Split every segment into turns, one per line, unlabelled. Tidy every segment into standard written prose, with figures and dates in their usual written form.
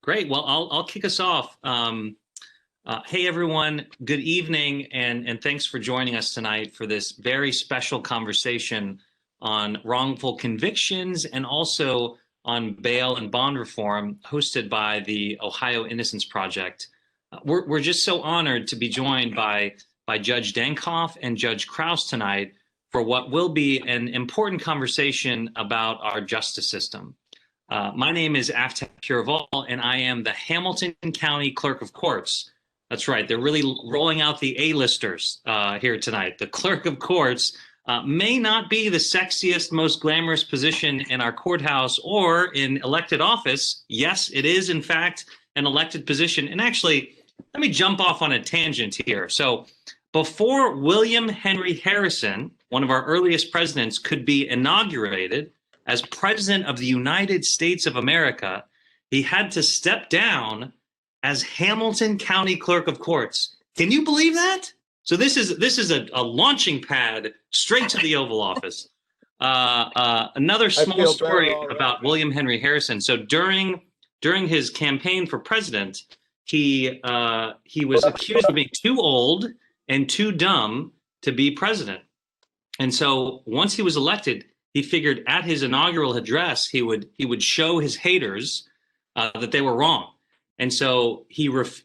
Great. Well, I'll kick us off. Hey, everyone. Good evening, and thanks for joining us tonight for this very special conversation on wrongful convictions and also on bail and bond reform, hosted by the Ohio Innocence Project. We're just so honored to be joined by Judge Dankoff and Judge Krause tonight for what will be an important conversation about our justice system. My name is Aftab Puraval, and I am the Hamilton County Clerk of Courts. That's right. They're really rolling out the A-listers here tonight. The Clerk of Courts may not be the sexiest, most glamorous position in our courthouse or in elected office. Yes, it is, in fact, an elected position. And actually, let me jump off on a tangent here. So before William Henry Harrison, one of our earliest presidents, could be inaugurated as President of the United States of America, he had to step down as Hamilton County Clerk of Courts. Can you believe that? So this is a launching pad straight to the Oval Office. Another small story about William Henry Harrison. So during his campaign for president, he was accused of being too old and too dumb to be president. And so once he was elected, he figured at his inaugural address, he would show his haters that they were wrong. And so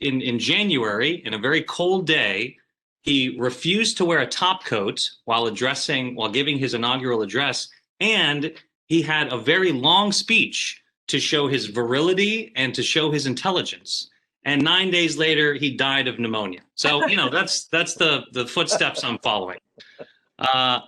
in January, in a very cold day, he refused to wear a top coat while giving his inaugural address. And he had a very long speech to show his virility and to show his intelligence. And 9 days later, he died of pneumonia. So, that's the footsteps I'm following.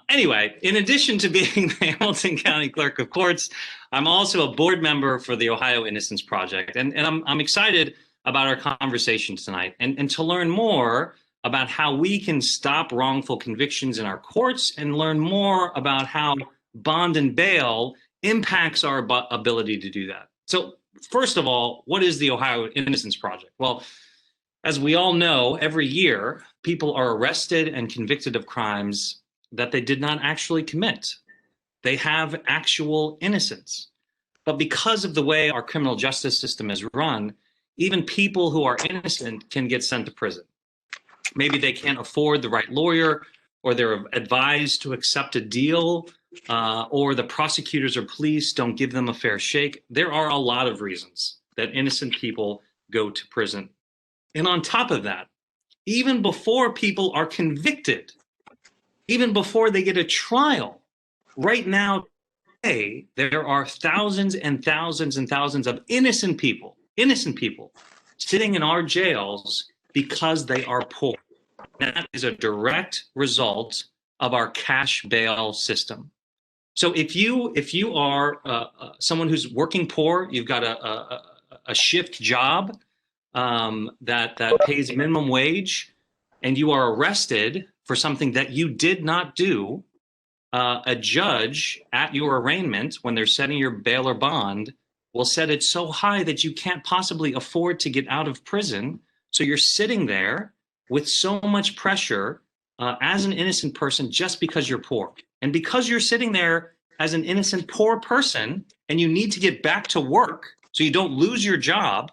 Anyway, in addition to being the Hamilton County Clerk of Courts, I'm also a board member for the Ohio Innocence Project. And I'm excited about our conversation tonight and to learn more about how we can stop wrongful convictions in our courts and learn more about how bond and bail impacts our ability to do that. So first of all, what is the Ohio Innocence Project? Well, as we all know, every year, people are arrested and convicted of crimes that they did not actually commit. They have actual innocence. But because of the way our criminal justice system is run, even people who are innocent can get sent to prison. Maybe they can't afford the right lawyer, or they're advised to accept a deal, or the prosecutors or police don't give them a fair shake. There are a lot of reasons that innocent people go to prison. And on top of that, even before people are convicted, even before they get a trial, right now, today, there are thousands and thousands and thousands of innocent people sitting in our jails because they are poor. That is a direct result of our cash bail system. So if you are someone who's working poor, you've got a shift job that pays minimum wage, and you are arrested for something that you did not do, a judge at your arraignment, when they're setting your bail or bond, will set it so high that you can't possibly afford to get out of prison. So you're sitting there with so much pressure as an innocent person just because you're poor. And because you're sitting there as an innocent poor person and you need to get back to work so you don't lose your job,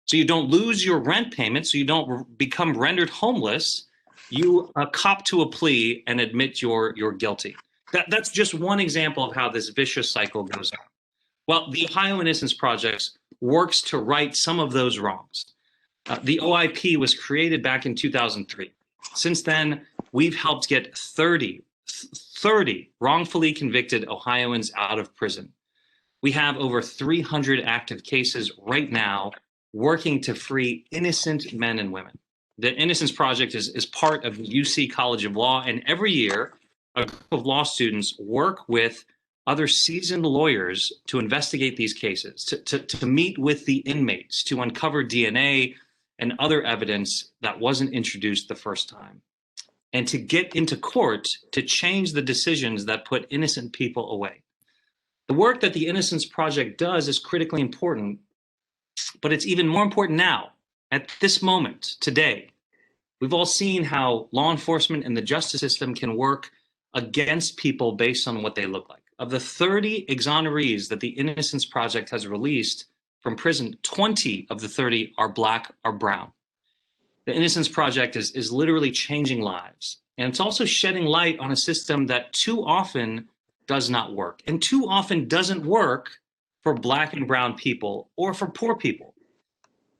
so you don't lose your rent payment, so you don't become rendered homeless, you cop to a plea and admit you're guilty. That's just one example of how this vicious cycle goes on. Well, the Ohio Innocence Project works to right some of those wrongs. The OIP was created back in 2003. Since then, we've helped get 30 wrongfully convicted Ohioans out of prison. We have over 300 active cases right now working to free innocent men and women. The Innocence Project is part of the UC College of Law, and every year, a group of law students work with other seasoned lawyers to investigate these cases, to meet with the inmates, to uncover DNA and other evidence that wasn't introduced the first time, and to get into court to change the decisions that put innocent people away. The work that the Innocence Project does is critically important, but it's even more important now, at this moment, today. We've all seen how law enforcement and the justice system can work against people based on what they look like. Of the 30 exonerees that the Innocence Project has released, from prison, 20 of the 30 are Black or brown. The Innocence Project is literally changing lives. And it's also shedding light on a system that too often does not work, and too often doesn't work for Black and brown people or for poor people.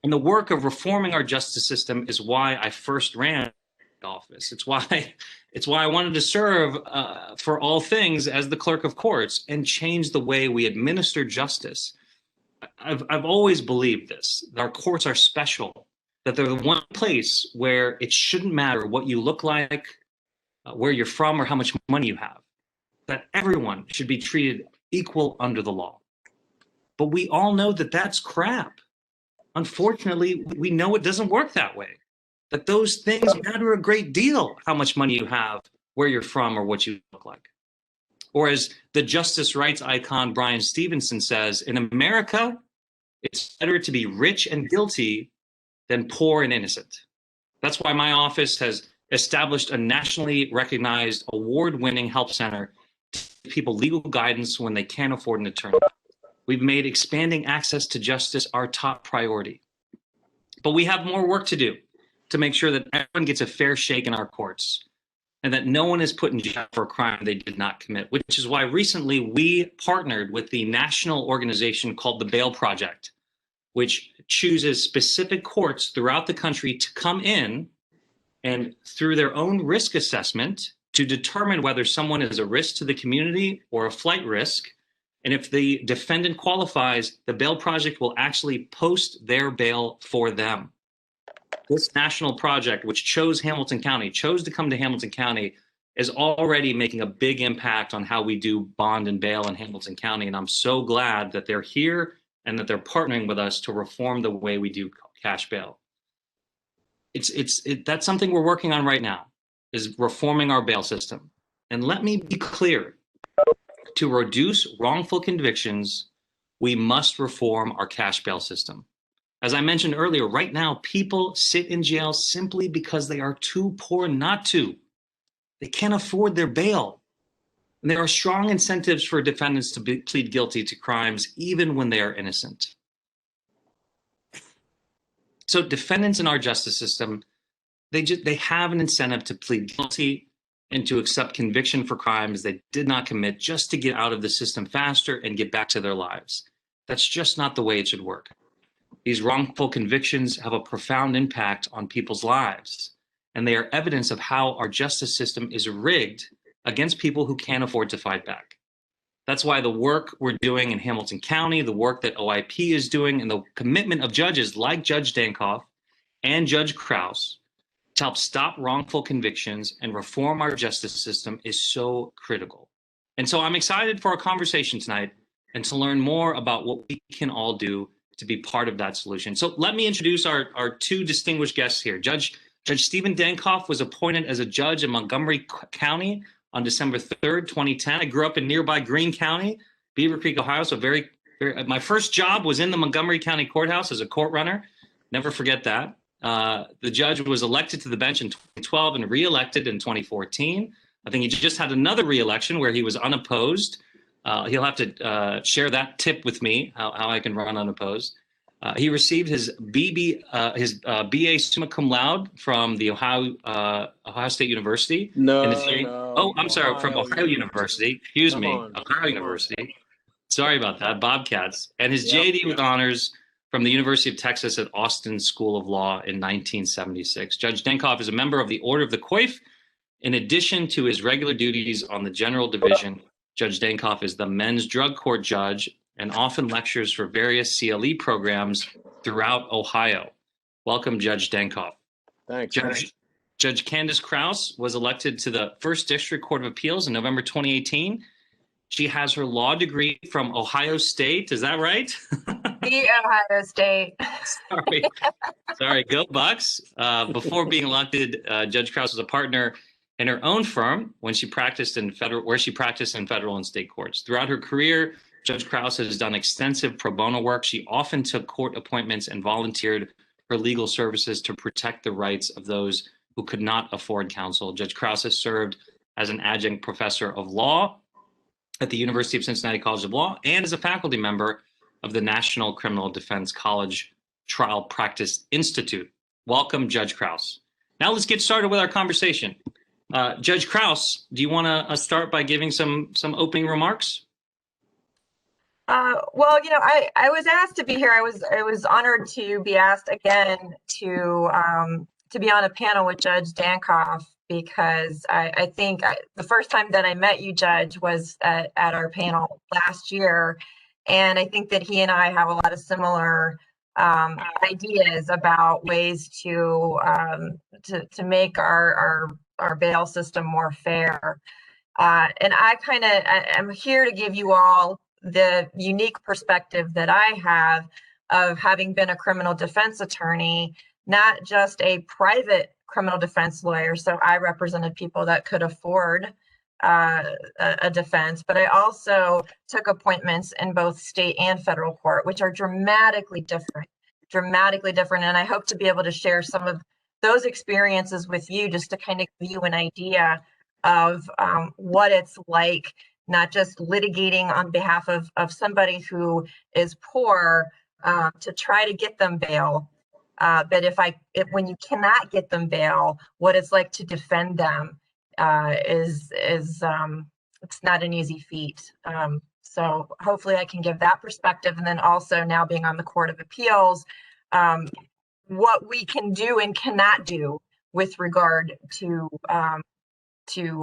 And the work of reforming our justice system is why I first ran for office. It's why I wanted to serve for all things as the clerk of courts and change the way we administer justice. I've always believed this, that our courts are special, that they're the one place where it shouldn't matter what you look like, where you're from, or how much money you have, that everyone should be treated equal under the law. But we all know that that's crap. Unfortunately, we know it doesn't work that way, that those things matter a great deal, how much money you have, where you're from, or what you look like. Or as the justice rights icon Brian Stevenson says, in America, it's better to be rich and guilty than poor and innocent. That's why my office has established a nationally recognized, award-winning help center to give people legal guidance when they can't afford an attorney. We've made expanding access to justice our top priority. But we have more work to do to make sure that everyone gets a fair shake in our courts and that no one is put in jail for a crime they did not commit, which is why recently we partnered with the national organization called the Bail Project, which chooses specific courts throughout the country to come in and through their own risk assessment to determine whether someone is a risk to the community or a flight risk. And if the defendant qualifies, the Bail Project will actually post their bail for them. This national project, which chose Hamilton County, chose to come to Hamilton County, is already making a big impact on how we do bond and bail in Hamilton County. And I'm so glad that they're here and that they're partnering with us to reform the way we do cash bail. That's something we're working on right now, is reforming our bail system. And let me be clear, to reduce wrongful convictions, we must reform our cash bail system. As I mentioned earlier, right now, people sit in jail simply because they are too poor not to. They can't afford their bail. And there are strong incentives for defendants to plead guilty to crimes, even when they are innocent. So defendants in our justice system, they have an incentive to plead guilty and to accept conviction for crimes they did not commit just to get out of the system faster and get back to their lives. That's just not the way it should work. These wrongful convictions have a profound impact on people's lives, and they are evidence of how our justice system is rigged against people who can't afford to fight back. That's why the work we're doing in Hamilton County, the work that OIP is doing, and the commitment of judges like Judge Dankoff and Judge Krause to help stop wrongful convictions and reform our justice system is so critical. And so I'm excited for our conversation tonight and to learn more about what we can all do to be part of that solution. So let me introduce our two distinguished guests here. Judge Stephen Dankoff was appointed as a judge in Montgomery County on December 3rd, 2010. I grew up in nearby Greene County, Beaver Creek, Ohio. So my first job was in the Montgomery County Courthouse as a court runner. Never forget that. The judge was elected to the bench in 2012 and reelected in 2014. I think he just had another reelection where he was unopposed. He'll have to share that tip with me, how I can run unopposed. He received his BA summa cum laude from the Ohio State University. From Ohio University. Excuse me, Ohio University. Sorry about that, Bobcats. And his JD with honors from the University of Texas at Austin School of Law in 1976. Judge Dankoff is a member of the Order of the Coif. In addition to his regular duties on the General Division, Judge Dankoff is the men's drug court judge and often lectures for various CLE programs throughout Ohio. Welcome, Judge Dankoff.
Thanks.
Judge Candace Krause was elected to the First District Court of Appeals in November 2018. She has her law degree from Ohio State. Is that right?
The Ohio State.
Sorry, go Bucks. Before being elected, Judge Krause was a partner in her own firm where she practiced in federal and state courts. Throughout her career, Judge Krause has done extensive pro bono work. She often took court appointments and volunteered her legal services to protect the rights of those who could not afford counsel. Judge Krause has served as an adjunct professor of law at the University of Cincinnati College of Law and as a faculty member of the National Criminal Defense College Trial Practice Institute. Welcome, Judge Krause. Now let's get started with our conversation. Judge Krause, do you want to start by giving some opening remarks?
Well, I was asked to be here. I was honored to be asked again to be on a panel with Judge Dankoff, because I think the first time that I met you, Judge, was at our panel last year, and I think that he and I have a lot of similar ideas about ways to make our bail system more fair. And I'm here to give you all the unique perspective that I have of having been a criminal defense attorney, not just a private criminal defense lawyer. So I represented people that could afford a defense, but I also took appointments in both state and federal court, which are dramatically different. And I hope to be able to share some of those experiences with you, just to kind of give you an idea of what it's like, not just litigating on behalf of somebody who is poor to try to get them bail, but when you cannot get them bail, what it's like to defend them is it's not an easy feat. So hopefully I can give that perspective, and then also now being on the Court of Appeals, what we can do and cannot do with regard to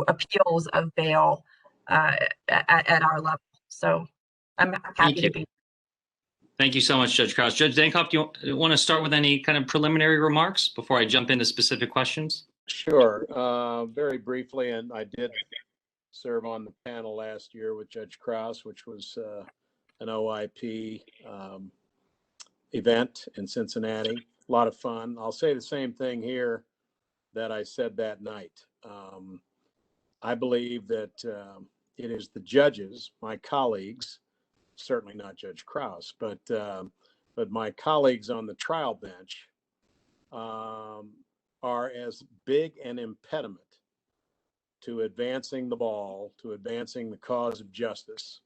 appeals of bail at our level. So I'm happy to be.
Thank you so much, Judge Krause. Judge Dankoff, do you want to start with any kind of preliminary remarks before I jump into specific questions?
Sure. Very briefly, and I did serve on the panel last year with Judge Krause, which was an OIP event in Cincinnati. A lot of fun. I'll say the same thing here that I said that night. I believe that it is the judges, my colleagues, certainly not Judge Krause, but my colleagues on the trial bench are as big an impediment to advancing the ball, to advancing the cause of justice,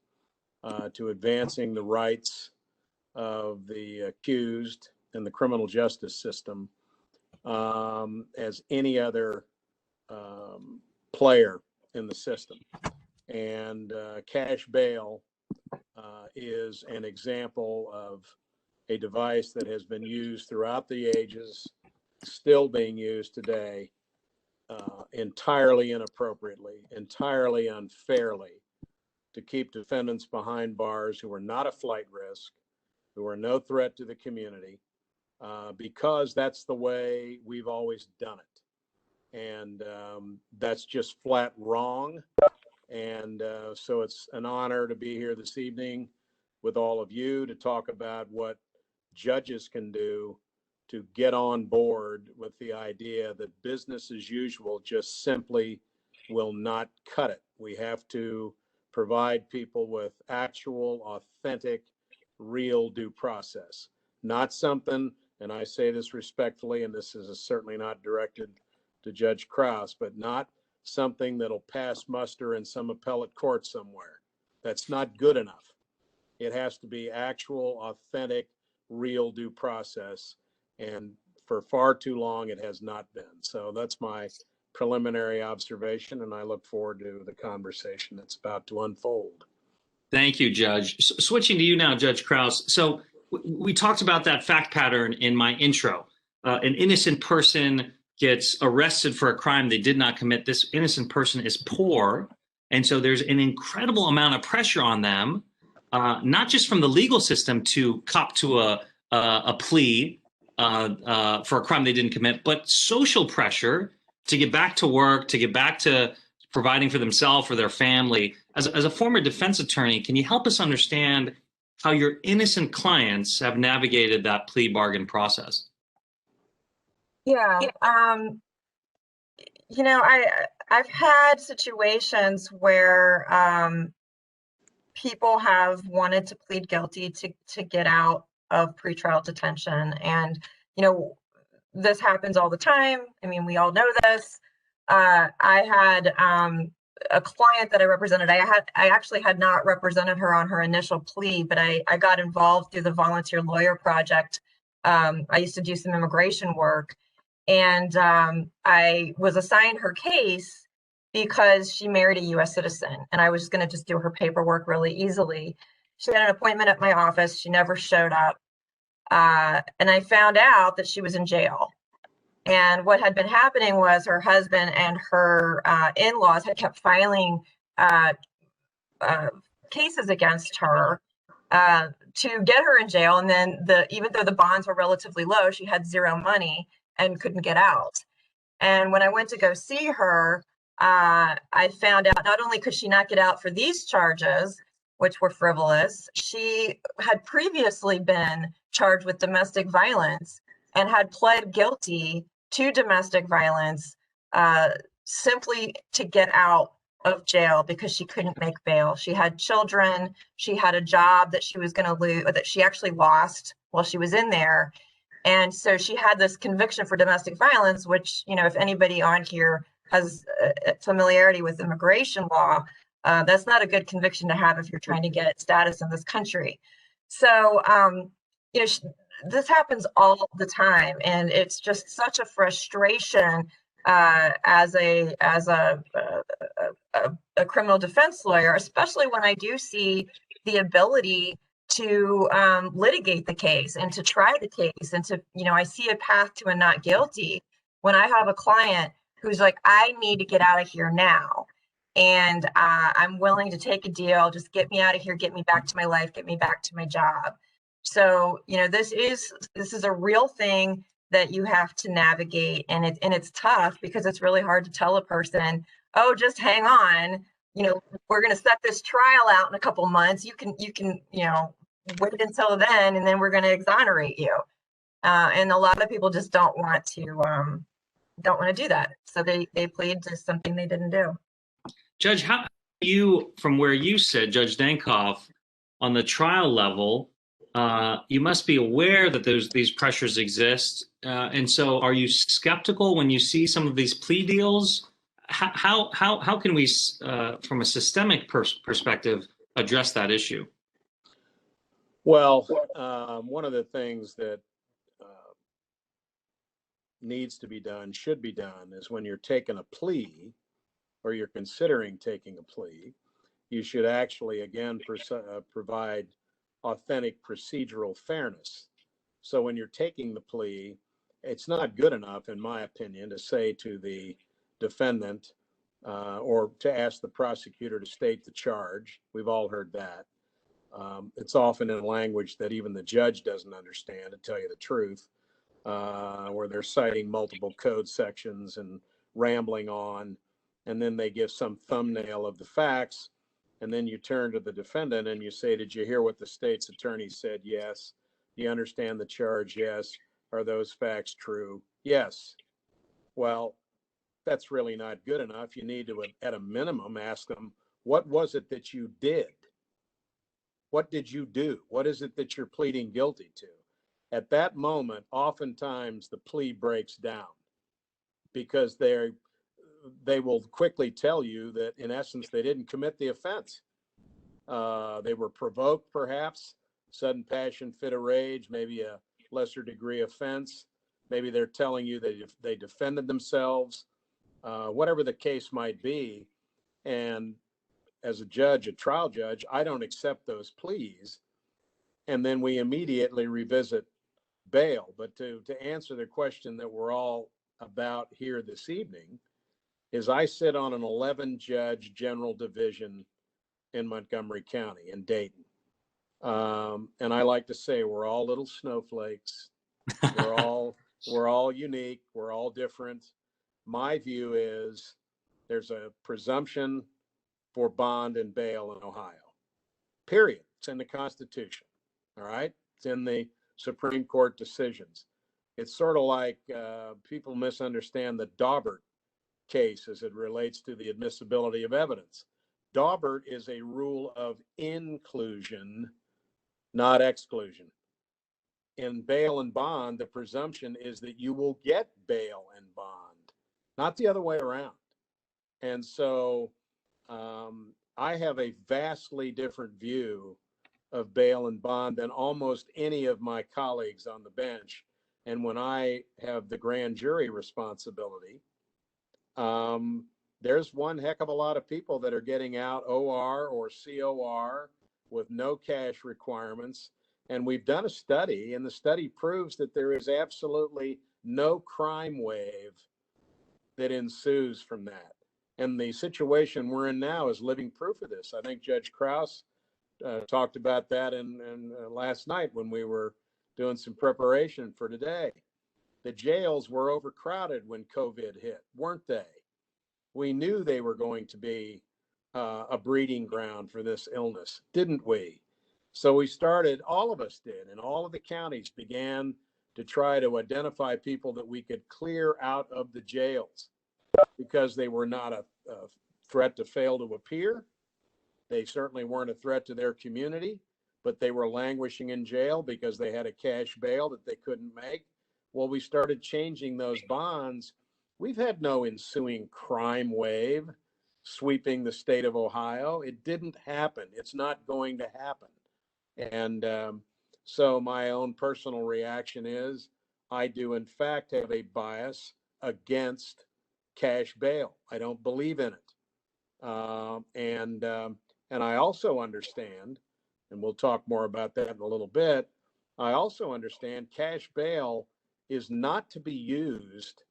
to advancing the rights of the accused in the criminal justice system as any other player in the system. And cash bail is an example of a device that has been used throughout the ages, still being used today, entirely inappropriately, entirely unfairly, to keep defendants behind bars who are not a flight risk, who are no threat to the community, because that's the way we've always done it. And that's just flat wrong. And so it's an honor to be here this evening with all of you to talk about what judges can do to get on board with the idea that business as usual just simply will not cut it. We have to provide people with actual, authentic, real due process, not something, and I say this respectfully, and this is certainly not directed to Judge Krause, but not something that'll pass muster in some appellate court somewhere. That's not good enough. It has to be actual, authentic, real due process. And for far too long, it has not been. So that's my preliminary observation, and I look forward to the conversation that's about to unfold.
Thank you, Judge. Switching to you now, Judge Krause. So we talked about that fact pattern in my intro. An innocent person gets arrested for a crime they did not commit. This innocent person is poor, and so there's an incredible amount of pressure on them, not just from the legal system to cop to a plea for a crime they didn't commit, but social pressure to get back to work, to get back to providing for themselves or their family. As a former defense attorney, can you help us understand how your innocent clients have navigated that plea bargain process?
Yeah. I've had situations where people have wanted to plead guilty to get out of pretrial detention. And, this happens all the time. I mean, we all know this. I had a client that I represented. I actually had not represented her on her initial plea, but I got involved through the Volunteer Lawyer Project. I used to do some immigration work, and I was assigned her case because she married a U.S. citizen, and I was going to just do her paperwork really easily. She had an appointment at my office. She never showed up, and I found out that she was in jail. And what had been happening was her husband and her in-laws had kept filing cases against her to get her in jail. And then even though the bonds were relatively low, she had zero money and couldn't get out. And when I went to go see her, I found out not only could she not get out for these charges, which were frivolous, she had previously been charged with domestic violence and had pled guilty to domestic violence simply to get out of jail because she couldn't make bail. She had children. She had a job that she was going to lose, that she actually lost while she was in there. And so she had this conviction for domestic violence, which, you know, if anybody on here has familiarity with immigration law, that's not a good conviction to have if you're trying to get status in this country. So, you know, this happens all the time, and it's just such a frustration as a criminal defense lawyer, especially when I do see the ability to litigate the case and to try the case and to, you know, I see a path to a not guilty when I have a client who's like, I need to get out of here now. And I'm willing to take a deal, just get me out of here, get me back to my life, get me back to my job. So, you know, this is a real thing that you have to navigate, and it's tough because it's really hard to tell a person, oh, just hang on, you know, we're going to set this trial out in a couple months. You can, you know, wait until then, and then we're going to exonerate you. And a lot of people just don't want to do that. So they plead to something they didn't do.
Judge, how you, from where you sit, Judge Dankoff, on the trial level, you must be aware that these pressures exist. And so are you skeptical when you see some of these plea deals? How can we, from a systemic perspective, address that issue?
Well, one of the things that needs to be done, should be done, is when you're taking a plea or you're considering taking a plea, you should actually, again, provide authentic procedural fairness. So when you're taking the plea, it's not good enough, in my opinion, to say to the defendant or to ask the prosecutor to state the charge. We've all heard that. It's often in language that even the judge doesn't understand, to tell you the truth, where they're citing multiple code sections and rambling on, and then they give some thumbnail of the facts, and then you turn to the defendant and you say, did you hear what the state's attorney said? Yes. Do you understand the charge? Yes. Are those facts true? Yes. Well, that's really not good enough. You need to, at a minimum, ask them, what was it that you did? What did you do? What is it that you're pleading guilty to? At that moment, oftentimes the plea breaks down because they will quickly tell you that, in essence, they didn't commit the offense. They were provoked, perhaps, sudden passion, fit of rage, maybe a lesser degree offense. Maybe they're telling you that they defended themselves, whatever the case might be. And as a judge, a trial judge, I don't accept those pleas. And then we immediately revisit bail. But to answer the question that we're all about here this evening, is I sit on an 11-judge general division in Montgomery County, in Dayton. And I like to say we're all little snowflakes. We're all unique. We're all different. My view is there's a presumption for bond and bail in Ohio. Period. It's in the Constitution. All right. It's in the Supreme Court decisions. It's sort of like people misunderstand the Daubert case as it relates to the admissibility of evidence. Daubert is a rule of inclusion, not exclusion. In bail and bond, the presumption is that you will get bail and bond, not the other way around. And so I have a vastly different view of bail and bond than almost any of my colleagues on the bench. And when I have the grand jury responsibility, there's one heck of a lot of people that are getting out OR or COR with no cash requirements. And we've done a study, and the study proves that there is absolutely no crime wave that ensues from that. And the situation we're in now is living proof of this. I think Judge Krause talked about that in last night when we were doing some preparation for today. The jails were overcrowded when COVID hit, weren't they? We knew they were going to be a breeding ground for this illness, didn't we? So we started, all of us did, and all of the counties began to try to identify people that we could clear out of the jails because they were not a threat to fail to appear. They certainly weren't a threat to their community, but they were languishing in jail because they had a cash bail that they couldn't make. Well, we started changing those bonds. We've had no ensuing crime wave sweeping the state of Ohio. It didn't happen. It's not going to happen. And so my own personal reaction is I do, in fact, have a bias against cash bail. I don't believe in it. And I also understand, and we'll talk more about that in a little bit, I also understand cash bail is not to be used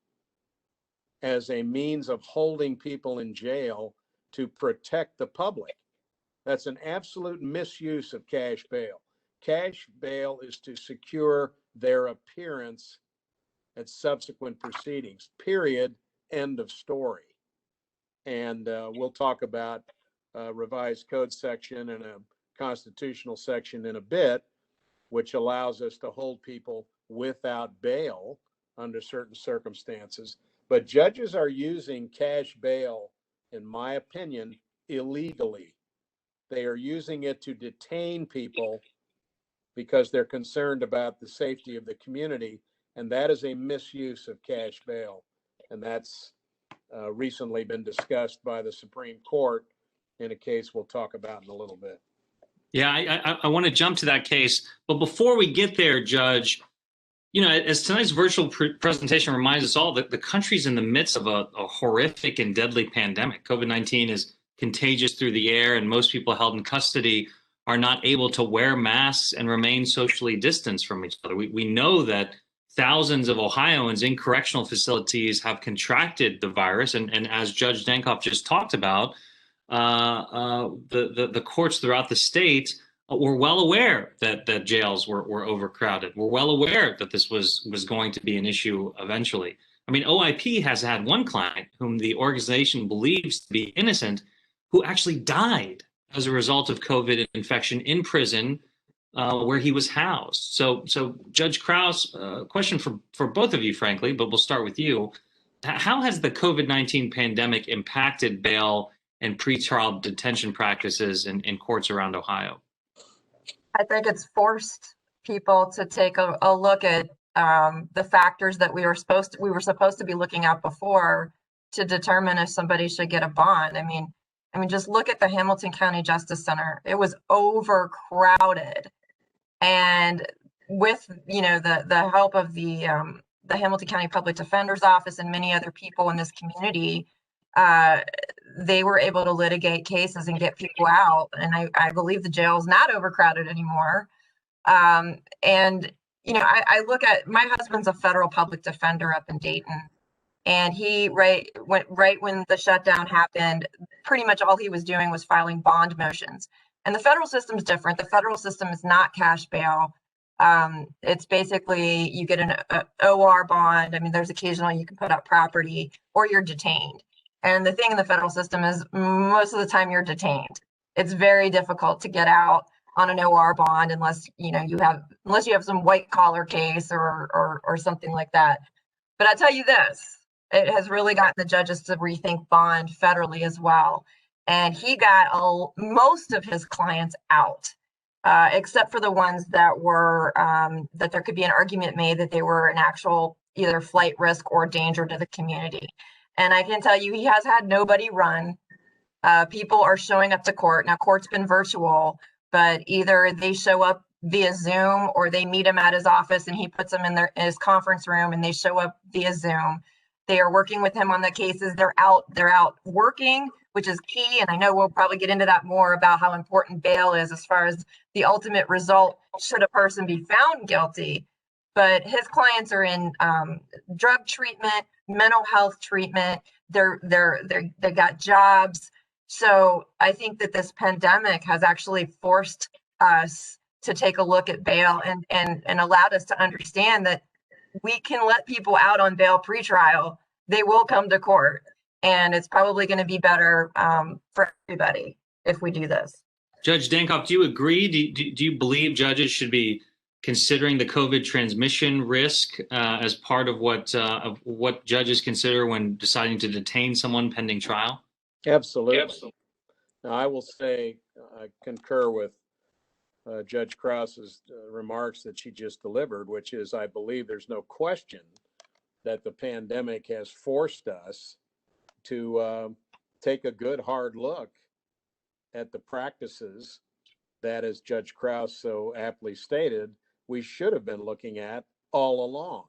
as a means of holding people in jail to protect the public. That's an absolute misuse of cash bail. Cash bail is to secure their appearance at subsequent proceedings, period, end of story. And we'll talk about a revised code section and a constitutional section in a bit, which allows us to hold people without bail under certain circumstances. But judges are using cash bail, in my opinion, illegally. They are using it to detain people because they're concerned about the safety of the community, and that is a misuse of cash bail. And that's recently been discussed by the Supreme Court in a case we'll talk about in a little bit.
Yeah, I want to jump to that case. But before we get there, Judge, you know, as tonight's virtual presentation reminds us all, that the country's in the midst of a horrific and deadly pandemic. COVID-19 is contagious through the air, and most people held in custody are not able to wear masks and remain socially distanced from each other. We know that thousands of Ohioans in correctional facilities have contracted the virus. And as Judge Dankoff just talked about, the courts throughout the state were well aware that jails were overcrowded. We're well aware that this was going to be an issue eventually. I mean, OIP has had one client whom the organization believes to be innocent, who actually died as a result of COVID infection in prison where he was housed. So Judge Krause, question for both of you, frankly, but we'll start with you. How has the COVID-19 pandemic impacted bail and pretrial detention practices in courts around Ohio?
I think it's forced people to take a look at the factors that we were supposed to be looking at before to determine if somebody should get a bond. I mean, just look at the Hamilton County Justice Center. It was overcrowded, and with the help of the Hamilton County Public Defender's Office and many other people in this community, they were able to litigate cases and get people out. And I believe the jail is not overcrowded anymore. And I look at, my husband's a federal public defender up in Dayton. And he right when the shutdown happened, pretty much all he was doing was filing bond motions. And the federal system is different. The federal system is not cash bail. It's basically you get an OR bond. I mean, there's occasionally you can put up property or you're detained. And the thing in the federal system is most of the time you're detained. It's very difficult to get out on an OR bond unless you have some white collar case or something like that. But I tell you this, it has really gotten the judges to rethink bond federally as well. And he got most of his clients out, except for the ones that were that there could be an argument made that they were an actual either flight risk or danger to the community. And I can tell you, he has had nobody run People are showing up to court. Now, court's been virtual, but either they show up via Zoom or they meet him at his office and he puts them in his conference room and they show up via Zoom. They are working with him on the cases. They're out working, which is key. And I know we'll probably get into that more about how important bail is as far as the ultimate result should a person be found guilty. But his clients are in drug treatment, mental health treatment. They got jobs. So I think that this pandemic has actually forced us to take a look at bail and allowed us to understand that we can let people out on bail pretrial. They will come to court, and it's probably going to be better for everybody if we do this.
Judge Dankoff, do you agree? Do you believe judges should be considering the COVID transmission risk as part of what judges consider when deciding to detain someone pending trial?
Absolutely. Now, I will say I concur with Judge Krause's remarks that she just delivered, which is I believe there's no question that the pandemic has forced us to take a good hard look at the practices that, as Judge Krause so aptly stated, we should have been looking at all along,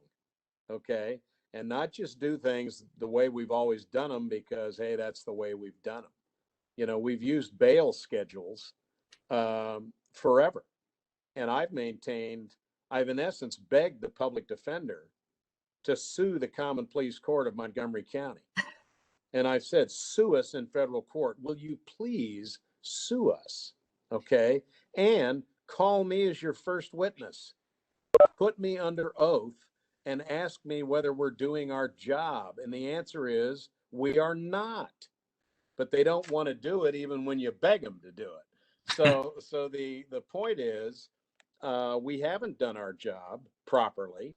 okay? And not just do things the way we've always done them because, hey, that's the way we've done them. You know, we've used bail schedules forever. And I've in essence begged the public defender to sue the Common Pleas Court of Montgomery County. And I said, sue us in federal court. Will you please sue us? Okay. And call me as your first witness. Put me under oath and ask me whether we're doing our job. And the answer is we are not. But they don't want to do it even when you beg them to do it. So the point is we haven't done our job properly,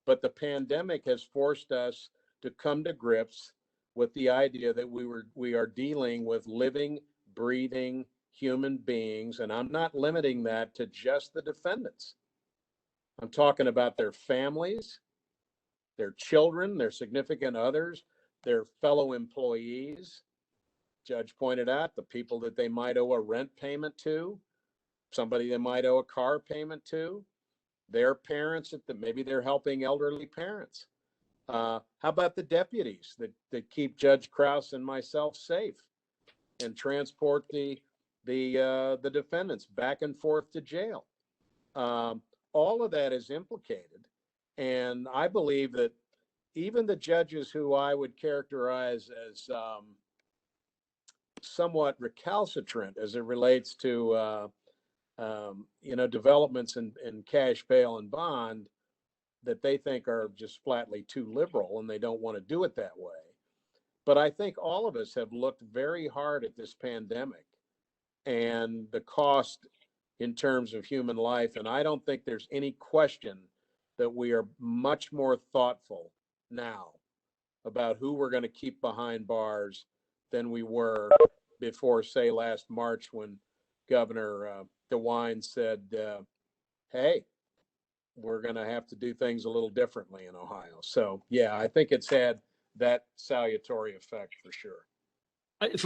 but the pandemic has forced us to come to grips with the idea that we are dealing with living, breathing human beings. And I'm not limiting that to just the defendants. I'm talking about their families, their children, their significant others, their fellow employees. Judge pointed out the people that they might owe a rent payment to, somebody they might owe a car payment to, their parents, maybe they're helping elderly parents. How about the deputies that keep Judge Krause and myself safe and transport the defendants back and forth to jail? All of that is implicated. And I believe that even the judges who I would characterize as somewhat recalcitrant as it relates to developments in cash bail and bond that they think are just flatly too liberal and they don't want to do it that way. But I think all of us have looked very hard at this pandemic and the cost in terms of human life. And I don't think there's any question that we are much more thoughtful now about who we're going to keep behind bars than we were before, say, last March when Governor DeWine said, hey, we're going to have to do things a little differently in Ohio. So, yeah, I think it's had that salutary effect for sure.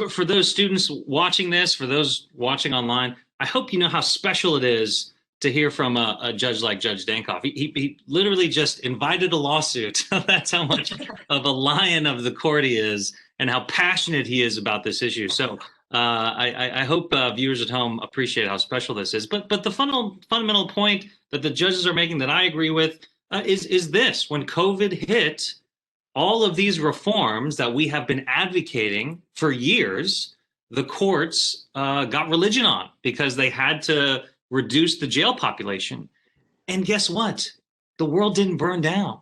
For those students watching this, for those watching online, I hope you know how special it is to hear from a judge like Judge Dankoff. He literally just invited a lawsuit. That's how much of a lion of the court he is and how passionate he is about this issue. So I hope viewers at home appreciate how special this is. But the fundamental point that the judges are making that I agree with is this: when COVID hit, all of these reforms that we have been advocating for years, the courts got religion on because they had to reduce the jail population. And guess what? The world didn't burn down.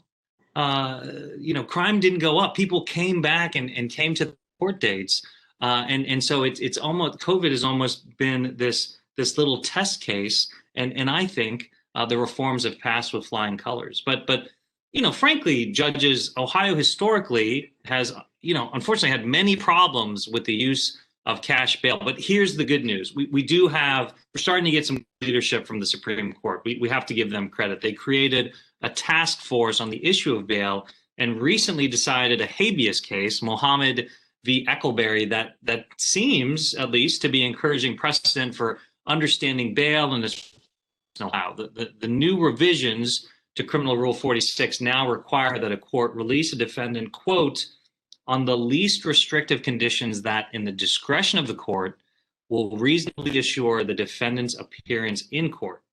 Crime didn't go up. People came back and came to the court dates. And so it's almost, COVID has almost been this little test case. And I think the reforms have passed with flying colors. But frankly, judges, Ohio historically has, unfortunately had many problems with the use of cash bail. But here's the good news. We're starting to get some leadership from the Supreme Court. We have to give them credit. They created a task force on the issue of bail and recently decided a habeas case, Mohammed v. Eckleberry that seems, at least, to be encouraging precedent for understanding bail and this how the new revisions to Criminal Rule 46 now require that a court release a defendant, quote, on the least restrictive conditions that, in the discretion of the court, will reasonably assure the defendant's appearance in court,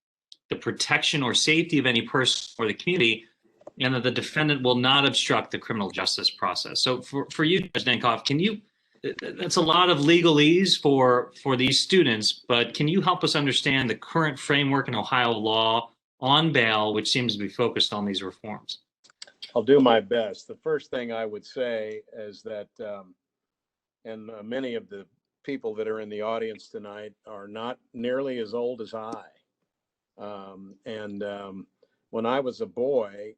the protection or safety of any person or the community, and that the defendant will not obstruct the criminal justice process. So for you, Judge Dankoff, that's a lot of legalese for these students, but can you help us understand the current framework in Ohio law on bail, which seems to be focused on these reforms?
I'll do my best. The first thing I would say is that, and many of the people that are in the audience tonight are not nearly as old as I. When I was a boy,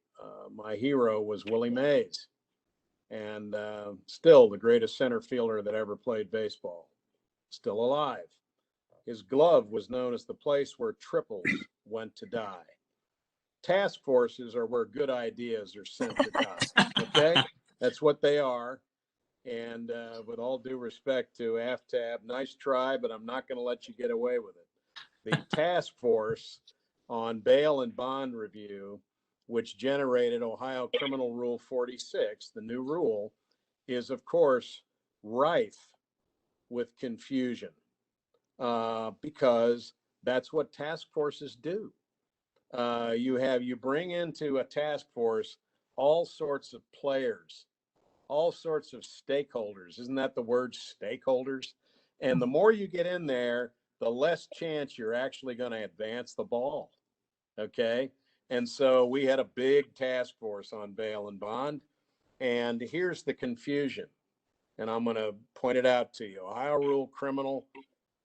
my hero was Willie Mays, and still the greatest center fielder that ever played baseball, still alive. His glove was known as the place where triples went to die. Task forces are where good ideas are sent to die. Okay, that's what they are. And with all due respect to AFTAB, nice try, but I'm not going to let you get away with it. The task force on bail and bond review, which generated Ohio Criminal Rule 46, the new rule, is of course rife with confusion because that's what task forces do. You bring into a task force all sorts of players, all sorts of stakeholders. Isn't that the word, stakeholders? And the more you get in there, the less chance you're actually going to advance the ball. Okay. And so we had a big task force on bail and bond. And here's the confusion. And I'm going to point it out to you. Ohio Criminal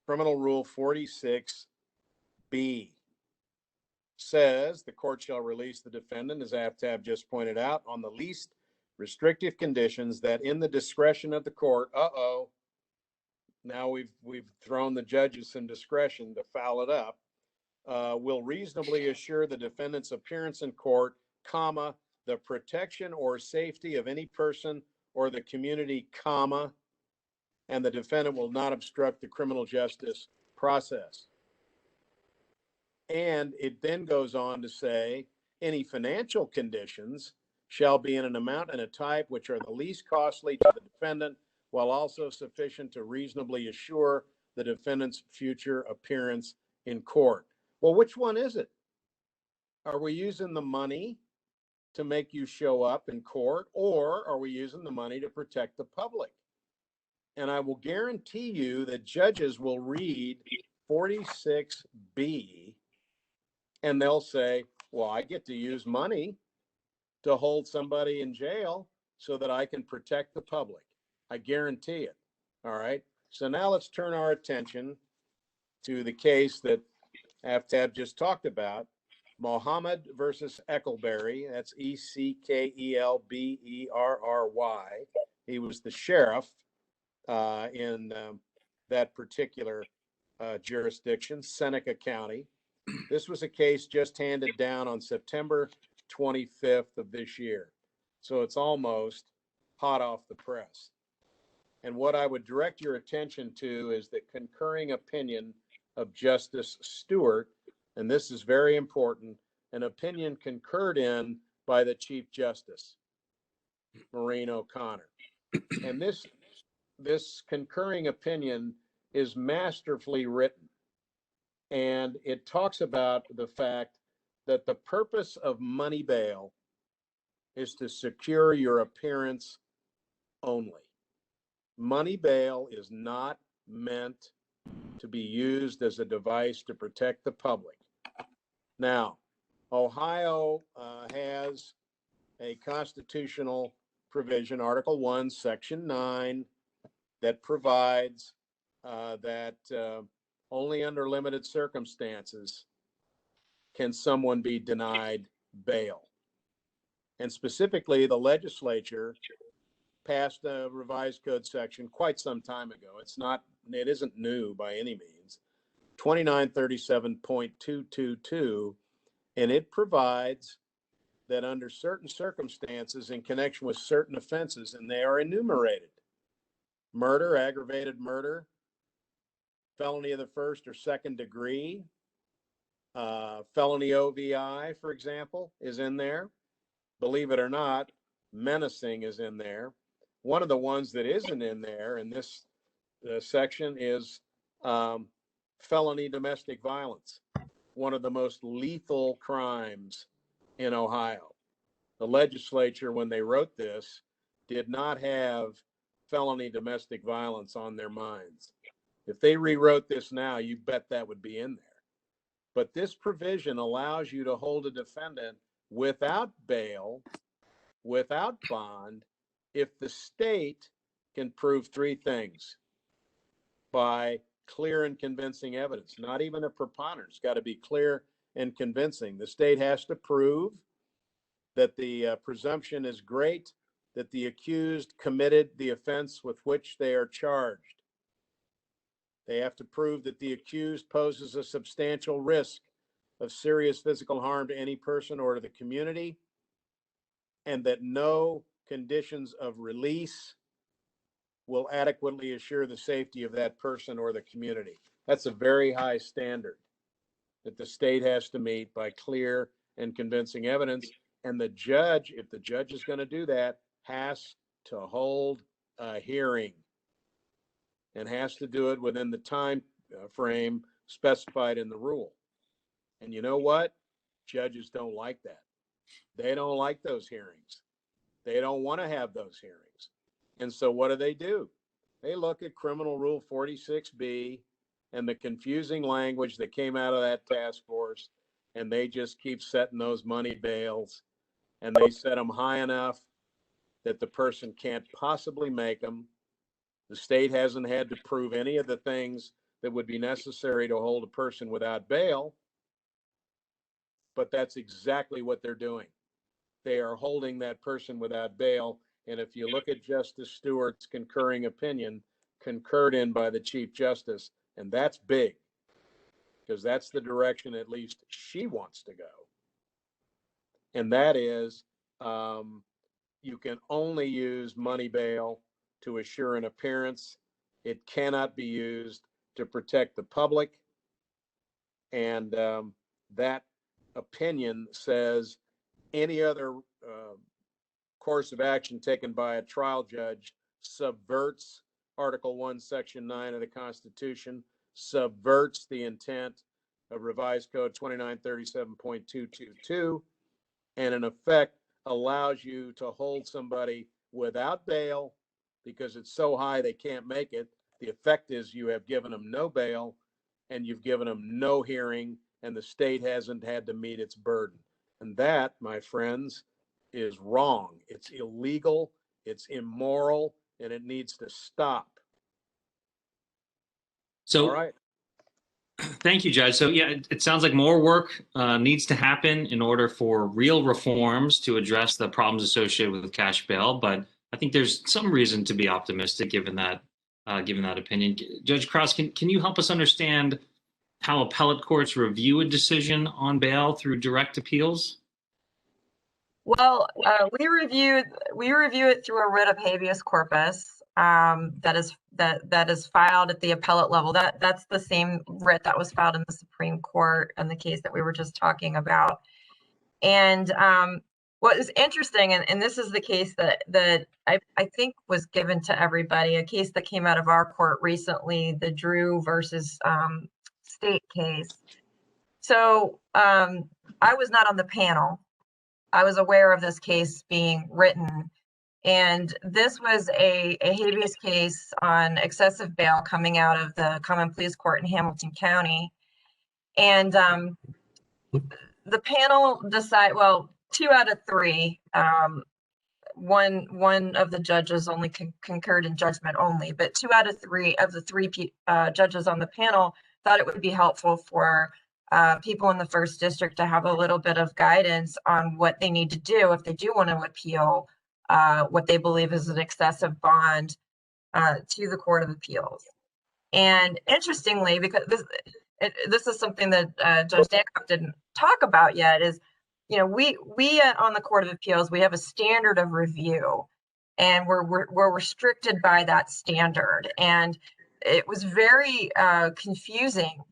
Rule 46B says the court shall release the defendant, as AFTAB just pointed out, on the least restrictive conditions that, in the discretion of the court, now we've thrown the judges some discretion to foul it up, will reasonably assure the defendant's appearance in court, comma, the protection or safety of any person or the community, comma, and the defendant will not obstruct the criminal justice process. And it then goes on to say, any financial conditions shall be in an amount and a type which are the least costly to the defendant, while also sufficient to reasonably assure the defendant's future appearance in court. Well, which one is it? Are we using the money to make you show up in court, or are we using the money to protect the public? And I will guarantee you that judges will read 46B and they'll say, well, I get to use money to hold somebody in jail so that I can protect the public. I guarantee it. All right. So now let's turn our attention to the case that AFTAB just talked about, Mohammed versus Eckleberry. That's Eckleberry. He was the sheriff in that particular jurisdiction, Seneca County. This was a case just handed down on September 25th of this year. So it's almost hot off the press. And what I would direct your attention to is the concurring opinion of Justice Stewart, and this is very important, an opinion concurred in by the Chief Justice, Maureen O'Connor. And this concurring opinion is masterfully written. And it talks about the fact that the purpose of money bail is to secure your appearance only. Money bail is not meant to be used as a device to protect the public. Now, Ohio has a constitutional provision, Article 1, Section 9, that provides that only under limited circumstances can someone be denied bail. And specifically, the legislature passed a revised code section quite some time ago. It isn't new by any means. 2937.222, and it provides that under certain circumstances in connection with certain offenses, and they are enumerated, murder, aggravated murder, felony of the first or second degree, felony OVI, for example, is in there. Believe it or not, menacing is in there. One of the ones that isn't in there in this section is felony domestic violence, one of the most lethal crimes in Ohio. The legislature, when they wrote this, did not have felony domestic violence on their minds. If they rewrote this now, you bet that would be in there. But this provision allows you to hold a defendant without bail, without bond, if the state can prove three things by clear and convincing evidence. Not even a preponderance. It's got to be clear and convincing. The state has to prove that the presumption is great, that the accused committed the offense with which they are charged. They have to prove that the accused poses a substantial risk of serious physical harm to any person or to the community, and that no conditions of release will adequately assure the safety of that person or the community. That's a very high standard that the state has to meet by clear and convincing evidence. And the judge, if the judge is going to do that, has to hold a hearing and has to do it within the time frame specified in the rule. And you know what? Judges don't like that. They don't like those hearings. They don't want to have those hearings. And so what do? They look at Criminal Rule 46B and the confusing language that came out of that task force, and they just keep setting those money bails, and they set them high enough that the person can't possibly make them. The state hasn't had to prove any of the things that would be necessary to hold a person without bail, but that's exactly what they're doing. They are holding that person without bail. And if you look at Justice Stewart's concurring opinion, concurred in by the Chief Justice, and that's big, because that's the direction at least she wants to go. And that is, you can only use money bail to assure an appearance. It cannot be used to protect the public. And that opinion says any other course of action taken by a trial judge subverts Article 1, Section 9 of the Constitution, subverts the intent of Revised Code 2937.222, and in effect allows you to hold somebody without bail because it's so high they can't make it. The effect is you have given them no bail and you've given them no hearing, and the state hasn't had to meet its burden. And that, my friends, is wrong. It's illegal, it's immoral, and it needs to stop.
So,
all right.
Thank you, Judge. So, yeah, it sounds like more work needs to happen in order for real reforms to address the problems associated with cash bail. But I think there's some reason to be optimistic given that opinion. Judge Krause, can you help us understand how appellate courts review a decision on bail through direct appeals?
Well, we review it through a writ of habeas corpus that is filed at the appellate level. That's the same writ that was filed in the Supreme Court in the case that we were just talking about. And what is interesting, and this is the case that I think was given to everybody, a case that came out of our court recently, the Drew versus State case. So I was not on the panel. I was aware of this case being written, and this was a habeas case on excessive bail coming out of the Common Pleas Court in Hamilton County. And the panel decided, well, 2 out of 3, one of the judges only concurred in judgment only, but 2 out of 3 of the 3 judges on the panel thought it would be helpful for people in the first district to have a little bit of guidance on what they need to do if they do want to appeal what they believe is an excessive bond to the Court of Appeals. And interestingly, because this is something that Judge Dankoff didn't talk about yet, is we on the Court of Appeals, we have a standard of review, and we're restricted by that standard. And it was very confusing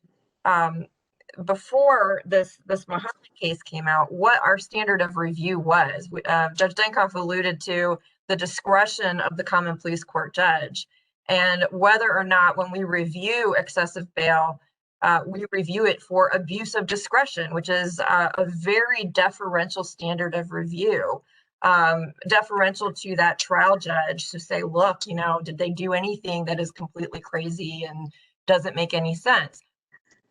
before this Muhammad case came out, what our standard of review was. Judge Denkoff alluded to the discretion of the common police court judge, and whether or not when we review excessive bail, we review it for abuse of discretion, which is a very deferential standard of review, deferential to that trial judge to say, look, did they do anything that is completely crazy and doesn't make any sense?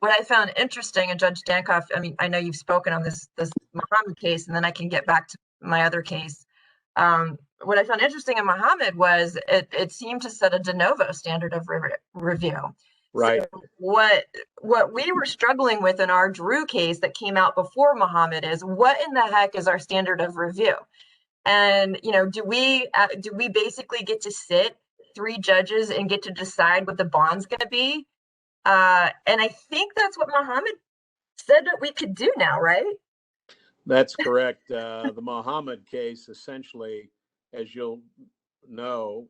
What I found interesting, and Judge Dankoff, I know you've spoken on this Muhammad case, and then I can get back to my other case. What I found interesting in Muhammad was it seemed to set a de novo standard of review.
Right.
So what we were struggling with in our Drew case that came out before Muhammad is, what in the heck is our standard of review? And do we basically get to sit 3 judges and get to decide what the bond's going to be? And I think that's what Muhammad said that we could do now, right?
That's correct. The Muhammad case, essentially, as you'll know,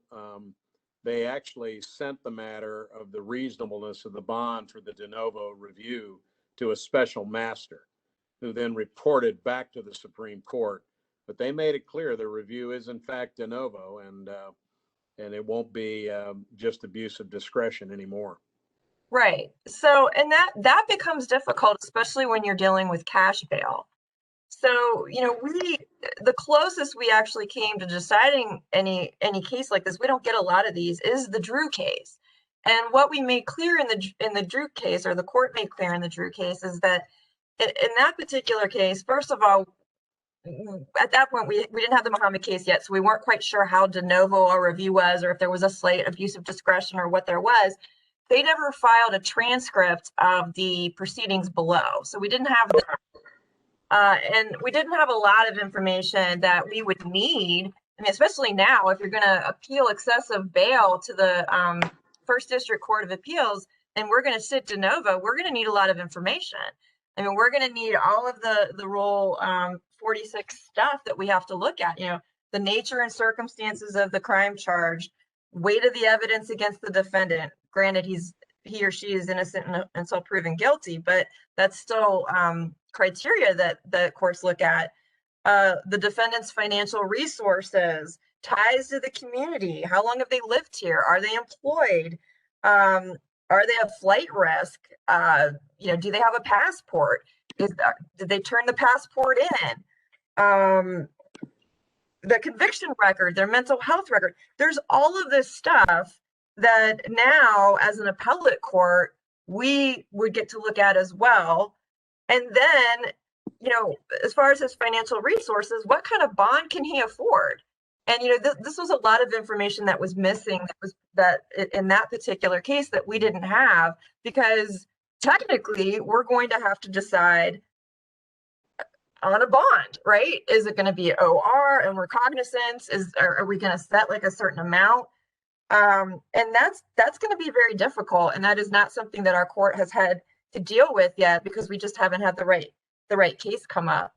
they actually sent the matter of the reasonableness of the bond for the de novo review to a special master, who then reported back to the Supreme Court. But they made it clear the review is in fact de novo, and it won't be just abuse of discretion anymore.
Right. So, and that becomes difficult, especially when you're dealing with cash bail. So, the closest we actually came to deciding any case like this, we don't get a lot of these, is the Drew case. And what we made clear in the Drew case, or the court made clear in the Drew case, is that in that particular case, first of all, at that point, we didn't have the Muhammad case yet, so we weren't quite sure how de novo a review was, or if there was a slight abuse of discretion, or what there was. They never filed a transcript of the proceedings below, so we didn't have that. And we didn't have a lot of information that we would need. Especially now, if you're going to appeal excessive bail to the First District Court of Appeals, and we're going to sit de novo, we're going to need a lot of information. We're going to need all of the Rule 46 stuff that we have to look at. The nature and circumstances of the crime charged, weight of the evidence against the defendant. Granted, he or she is innocent until proven guilty, but that's still criteria that the courts look at. The defendant's financial resources, ties to the community, how long have they lived here? Are they employed? Are they a flight risk? Do they have a passport? Did they turn the passport in? The conviction record, their mental health record. There's all of this stuff that now, as an appellate court, we would get to look at as well. And then, as far as his financial resources, what kind of bond can he afford? And, this was a lot of information that was missing, that in that particular case that we didn't have, because technically we're going to have to decide on a bond, right? Is it going to be OR and recognizance? Are we going to set like a certain amount? And that's going to be very difficult. And that is not something that our court has had to deal with yet, because we just haven't had the right case come up.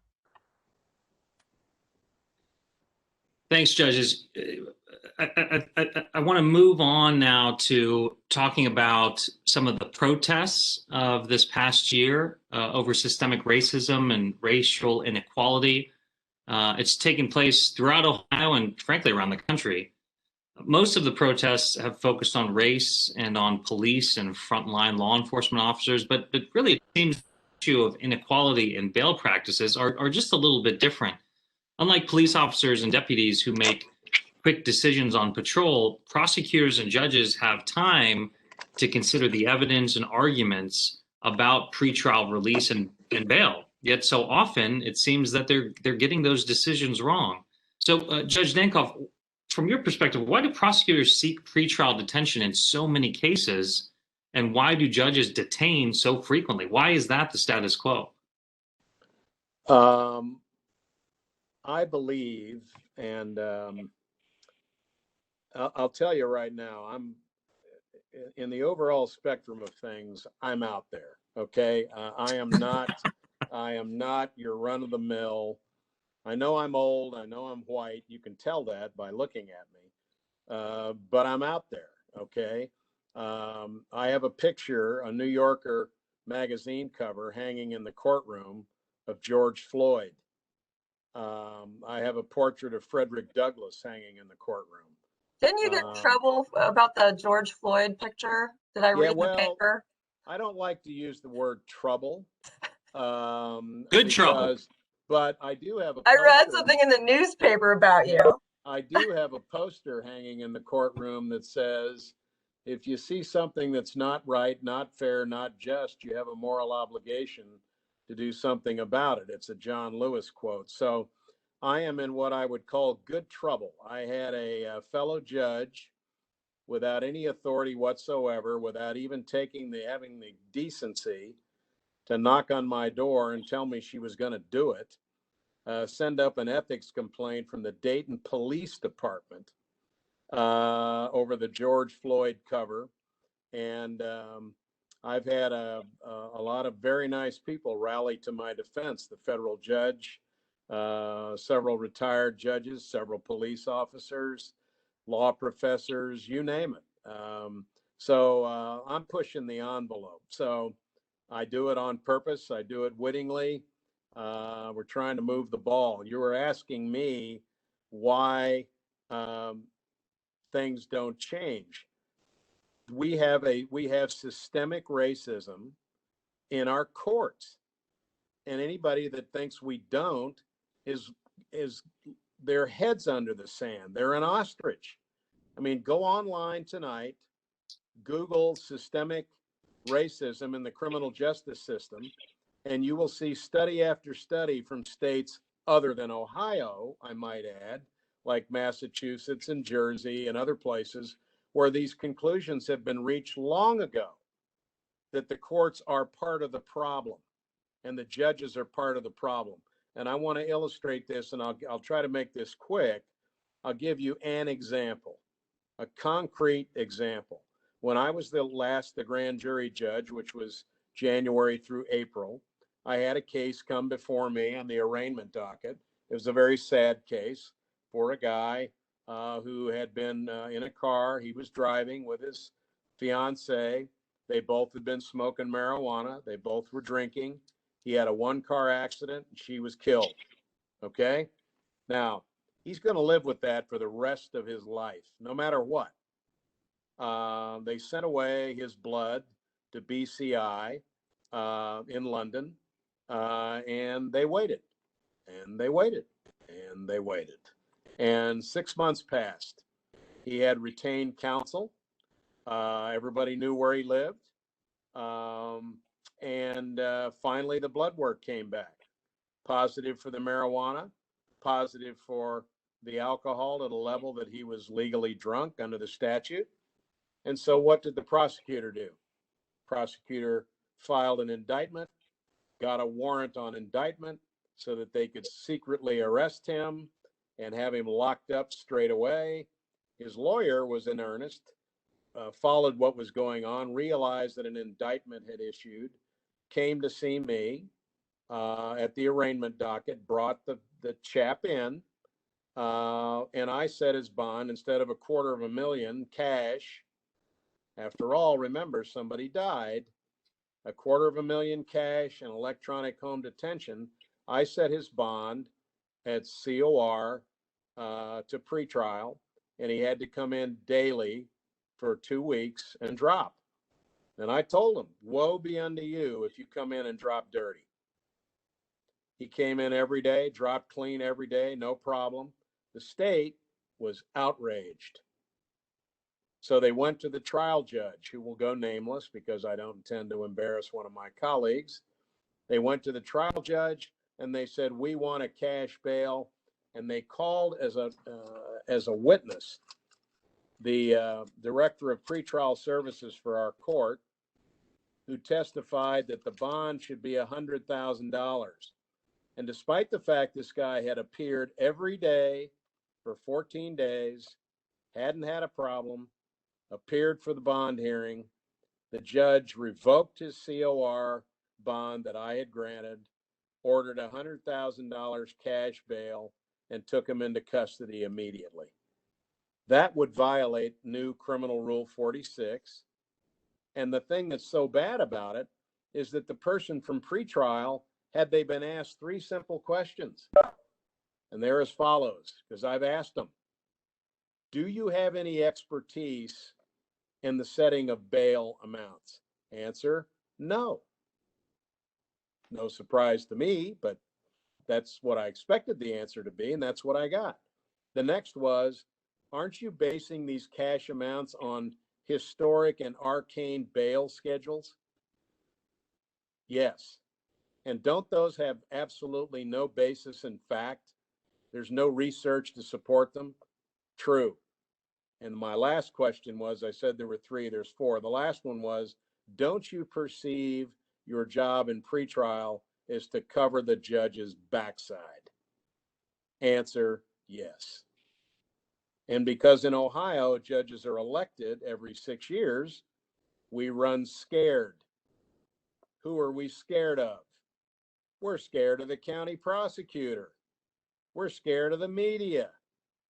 Thanks, judges. I want to move on now to talking about some of the protests of this past year over systemic racism and racial inequality. It's taken place throughout Ohio and frankly around the country. Most of the protests have focused on race and on police and frontline law enforcement officers, but really it seems the issue of inequality in bail practices are just a little bit different. Unlike police officers and deputies who make quick decisions on patrol, prosecutors and judges have time to consider the evidence and arguments about pretrial release and bail. Yet so often it seems that they're getting those decisions wrong. So Judge Dankoff, from your perspective, why do prosecutors seek pretrial detention in so many cases, and why do judges detain so frequently? Why is that the status quo?
I believe, and I'll tell you right now, I'm in the overall spectrum of things, I'm out there. Okay. I am not your run of the mill I know I'm old. I know I'm white. You can tell that by looking at me. But I'm out there. Okay. I have a picture, a New Yorker magazine cover hanging in the courtroom of George Floyd. I have a portrait of Frederick Douglass hanging in the courtroom.
Didn't you get in trouble about the George Floyd picture? Did I
Yeah,
read in the
well,
paper?
I don't like to use the word trouble.
Good trouble.
But I do have a
I read
poster.
something in the newspaper about
Yeah,
you.
I do have a poster hanging in the courtroom that says, if you see something that's not right, not fair, not just, you have a moral obligation to do something about it. It's a John Lewis quote. So I am in what I would call good trouble. I had a fellow judge without any authority whatsoever, without even having the decency to knock on my door and tell me she was going to do it, send up an ethics complaint from the Dayton Police Department over the George Floyd cover. And I've had a lot of very nice people rally to my defense, the federal judge, several retired judges, several police officers, law professors, you name it. So I'm pushing the envelope. So I do it on purpose. I do it wittingly. We're trying to move the ball. You were asking me why things don't change. We have systemic racism in our courts, and anybody that thinks we don't is their heads under the sand. They're an ostrich. I mean, go online tonight, Google systemic racism in the criminal justice system, and you will see study after study from states other than Ohio, I might add, like Massachusetts and Jersey and other places, where these conclusions have been reached long ago, that the courts are part of the problem and the judges are part of the problem. And I want to illustrate this, and I'll try to make this quick. I'll give you an example, a concrete example. When I was the grand jury judge, which was January through April, I had a case come before me on the arraignment docket. It was a very sad case for a guy who had been in a car. He was driving with his fiance. They both had been smoking marijuana. They both were drinking. He had a one-car accident. She was killed. Okay? Now, he's going to live with that for the rest of his life, no matter what. They sent away his blood to BCI in London, and they waited, and they waited, and they waited. And 6 months passed. He had retained counsel. Everybody knew where he lived. And finally, the blood work came back. Positive for the marijuana, positive for the alcohol at a level that he was legally drunk under the statute. And so what did the prosecutor do? Prosecutor filed an indictment, got a warrant on indictment so that they could secretly arrest him and have him locked up straight away. His lawyer was in earnest, followed what was going on, realized that an indictment had issued, came to see me at the arraignment docket, brought the chap in, and I set his bond instead of $250,000 cash. After all, remember, somebody died. $250,000 cash and electronic home detention. I set his bond at COR to pretrial, and he had to come in daily for 2 weeks and drop. And I told him, woe be unto you if you come in and drop dirty. He came in every day, dropped clean every day, no problem. The state was outraged. So they went to the trial judge, who will go nameless because I don't intend to embarrass one of my colleagues. They went to the trial judge and they said, we want a cash bail. And they called as a witness the director of pretrial services for our court, who testified that the bond should be $100,000. And despite the fact this guy had appeared every day for 14 days, hadn't had a problem, appeared for the bond hearing, the judge revoked his COR bond that I had granted, ordered $100,000 cash bail, and took him into custody immediately. That would violate new Criminal Rule 46. And the thing that's so bad about it is that the person from pretrial, had they been asked 3 simple questions, and they're as follows, because I've asked them, do you have any expertise in the setting of bail amounts? Answer, no. No surprise to me, but that's what I expected the answer to be, and that's what I got. The next was, aren't you basing these cash amounts on historic and arcane bail schedules? Yes. And don't those have absolutely no basis in fact? There's no research to support them? True. And my last question was, I said there were 3, there's 4. The last one was, don't you perceive your job in pretrial is to cover the judge's backside? Answer, yes. And because in Ohio, judges are elected every 6 years, we run scared. Who are we scared of? We're scared of the county prosecutor. We're scared of the media.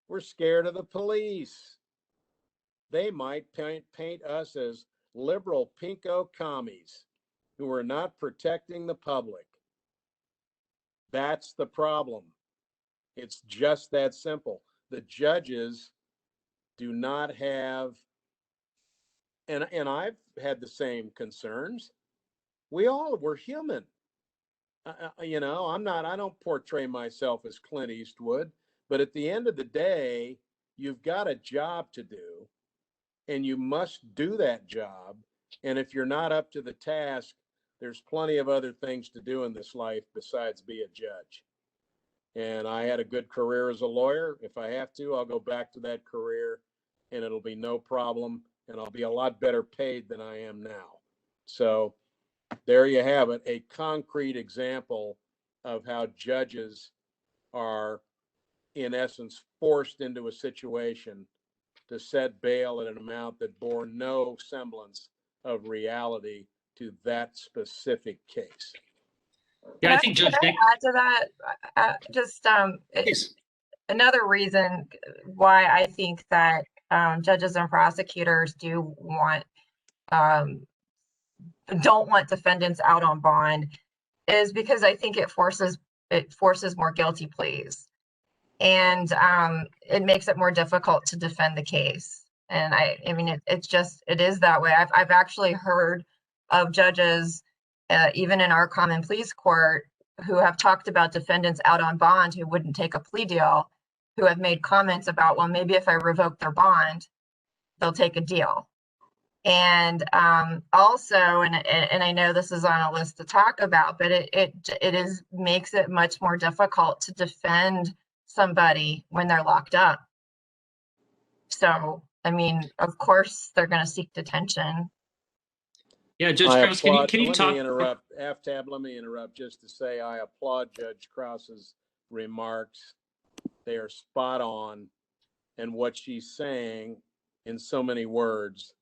We're scared of the police. They might paint us as liberal pinko commies who are not protecting the public. That's the problem. It's just that simple. The judges do not have, and I've had the same concerns. We're human. You know, I don't portray myself as Clint Eastwood, but at the end of the day, you've got a job to do, and you must do that job. And if you're not up to the task, there's plenty of other things to do in this life besides be a judge. And I had a good career as a lawyer. If I have to, I'll go back to that career, and it'll be no problem, and I'll be a lot better paid than I am now. So there you have it, a concrete example of how judges are, in essence, forced into a situation to set bail at an amount that bore no semblance of reality to that specific case.
Yeah, I think Judge
Can
Nick.
I add to that?
Please.
Another reason why I think that judges and prosecutors don't want defendants out on bond is because I think it forces more guilty pleas, and it makes it more difficult to defend the case. And I mean, it is that way. I've actually heard of judges, even in our common pleas court, who have talked about defendants out on bond who wouldn't take a plea deal, who have made comments about, well, maybe if I revoke their bond, they'll take a deal. And also, and I know this is on a list to talk about, but it makes it much more difficult to defend somebody when they're locked up. So, I mean, of course, they're going to seek detention.
Yeah, Judge Krause, can you talk?
Let me interrupt, Aftab, let me interrupt just to say I applaud Judge Krause's remarks. They are spot on. And what she's saying in so many words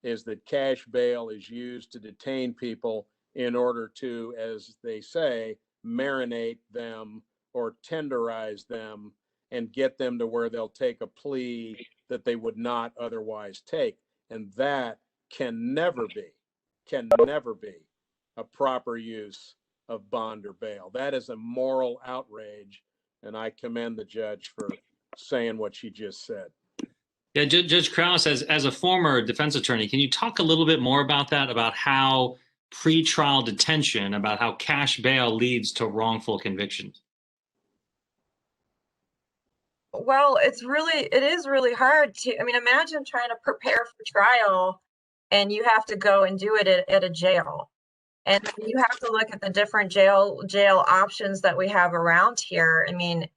is that cash bail is used to detain people in order to, as they say, marinate them or tenderize them and get them to where they'll take a plea that they would not otherwise take. And that can never be a proper use of bond or bail. That is a moral outrage, and I commend the judge for saying what she just said.
Yeah, Judge Krause, as a former defense attorney, can you talk a little bit more about that, about how pretrial detention, about how cash bail leads to wrongful convictions?
Well, it is really hard to, I mean, imagine trying to prepare for trial and you have to go and do it at a jail. And you have to look at the different jail options that we have around here. I mean,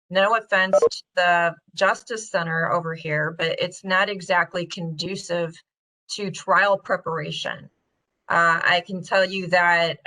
no offense to the Justice Center over here, but it's not exactly conducive to trial preparation. I can tell you that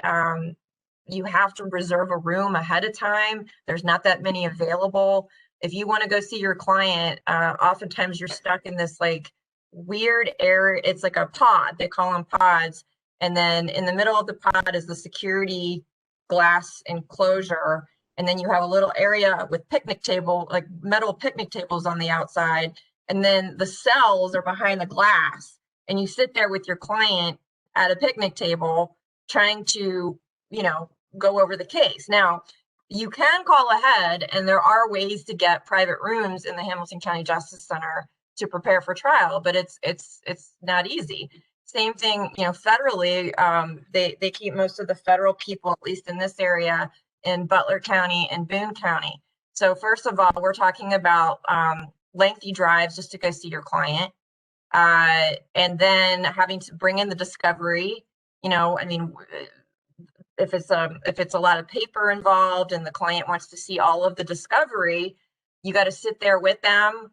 you have to reserve a room ahead of time. There's not that many available. If you want to go see your client, oftentimes you're stuck in this like weird area. It's like a pod. They call them pods. And then in the middle of the pod is the security glass enclosure, and then you have a little area with picnic table, like metal picnic tables on the outside, and then the cells are behind the glass, and you sit there with your client at a picnic table trying to, go over the case. Now, you can call ahead, and there are ways to get private rooms in the Hamilton County Justice Center to prepare for trial, but it's not easy. Same thing, federally, they keep most of the federal people, at least in this area, in Butler County and Boone County. So first of all, we're talking about lengthy drives just to go see your client, and then having to bring in the discovery. If it's a lot of paper involved and the client wants to see all of the discovery, you got to sit there with them.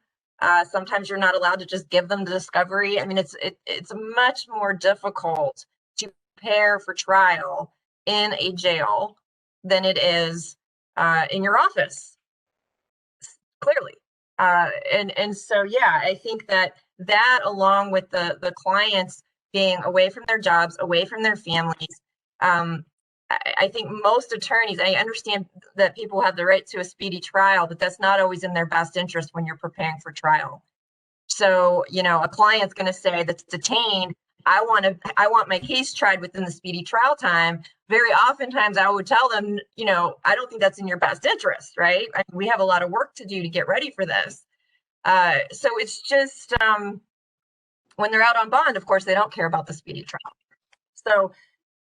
Sometimes you're not allowed to just give them the discovery. I mean, it's much more difficult to prepare for trial in a jail than it is in your office, clearly. And so, yeah, I think that along with the clients being away from their jobs, away from their families, I think most attorneys, I understand that people have the right to a speedy trial, but that's not always in their best interest when you're preparing for trial. So, a client's going to say that's detained, I want my case tried within the speedy trial time. Very oftentimes I would tell them, I don't think that's in your best interest, right? I mean, we have a lot of work to do to get ready for this. So it's just, when they're out on bond, of course, they don't care about the speedy trial. So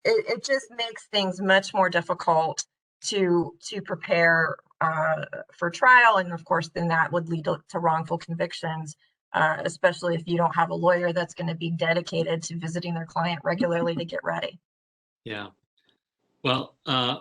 it just makes things much more difficult to prepare for trial. And of course, then that would lead to wrongful convictions, especially if you don't have a lawyer that's going to be dedicated to visiting their client regularly to get ready.
Yeah. Well,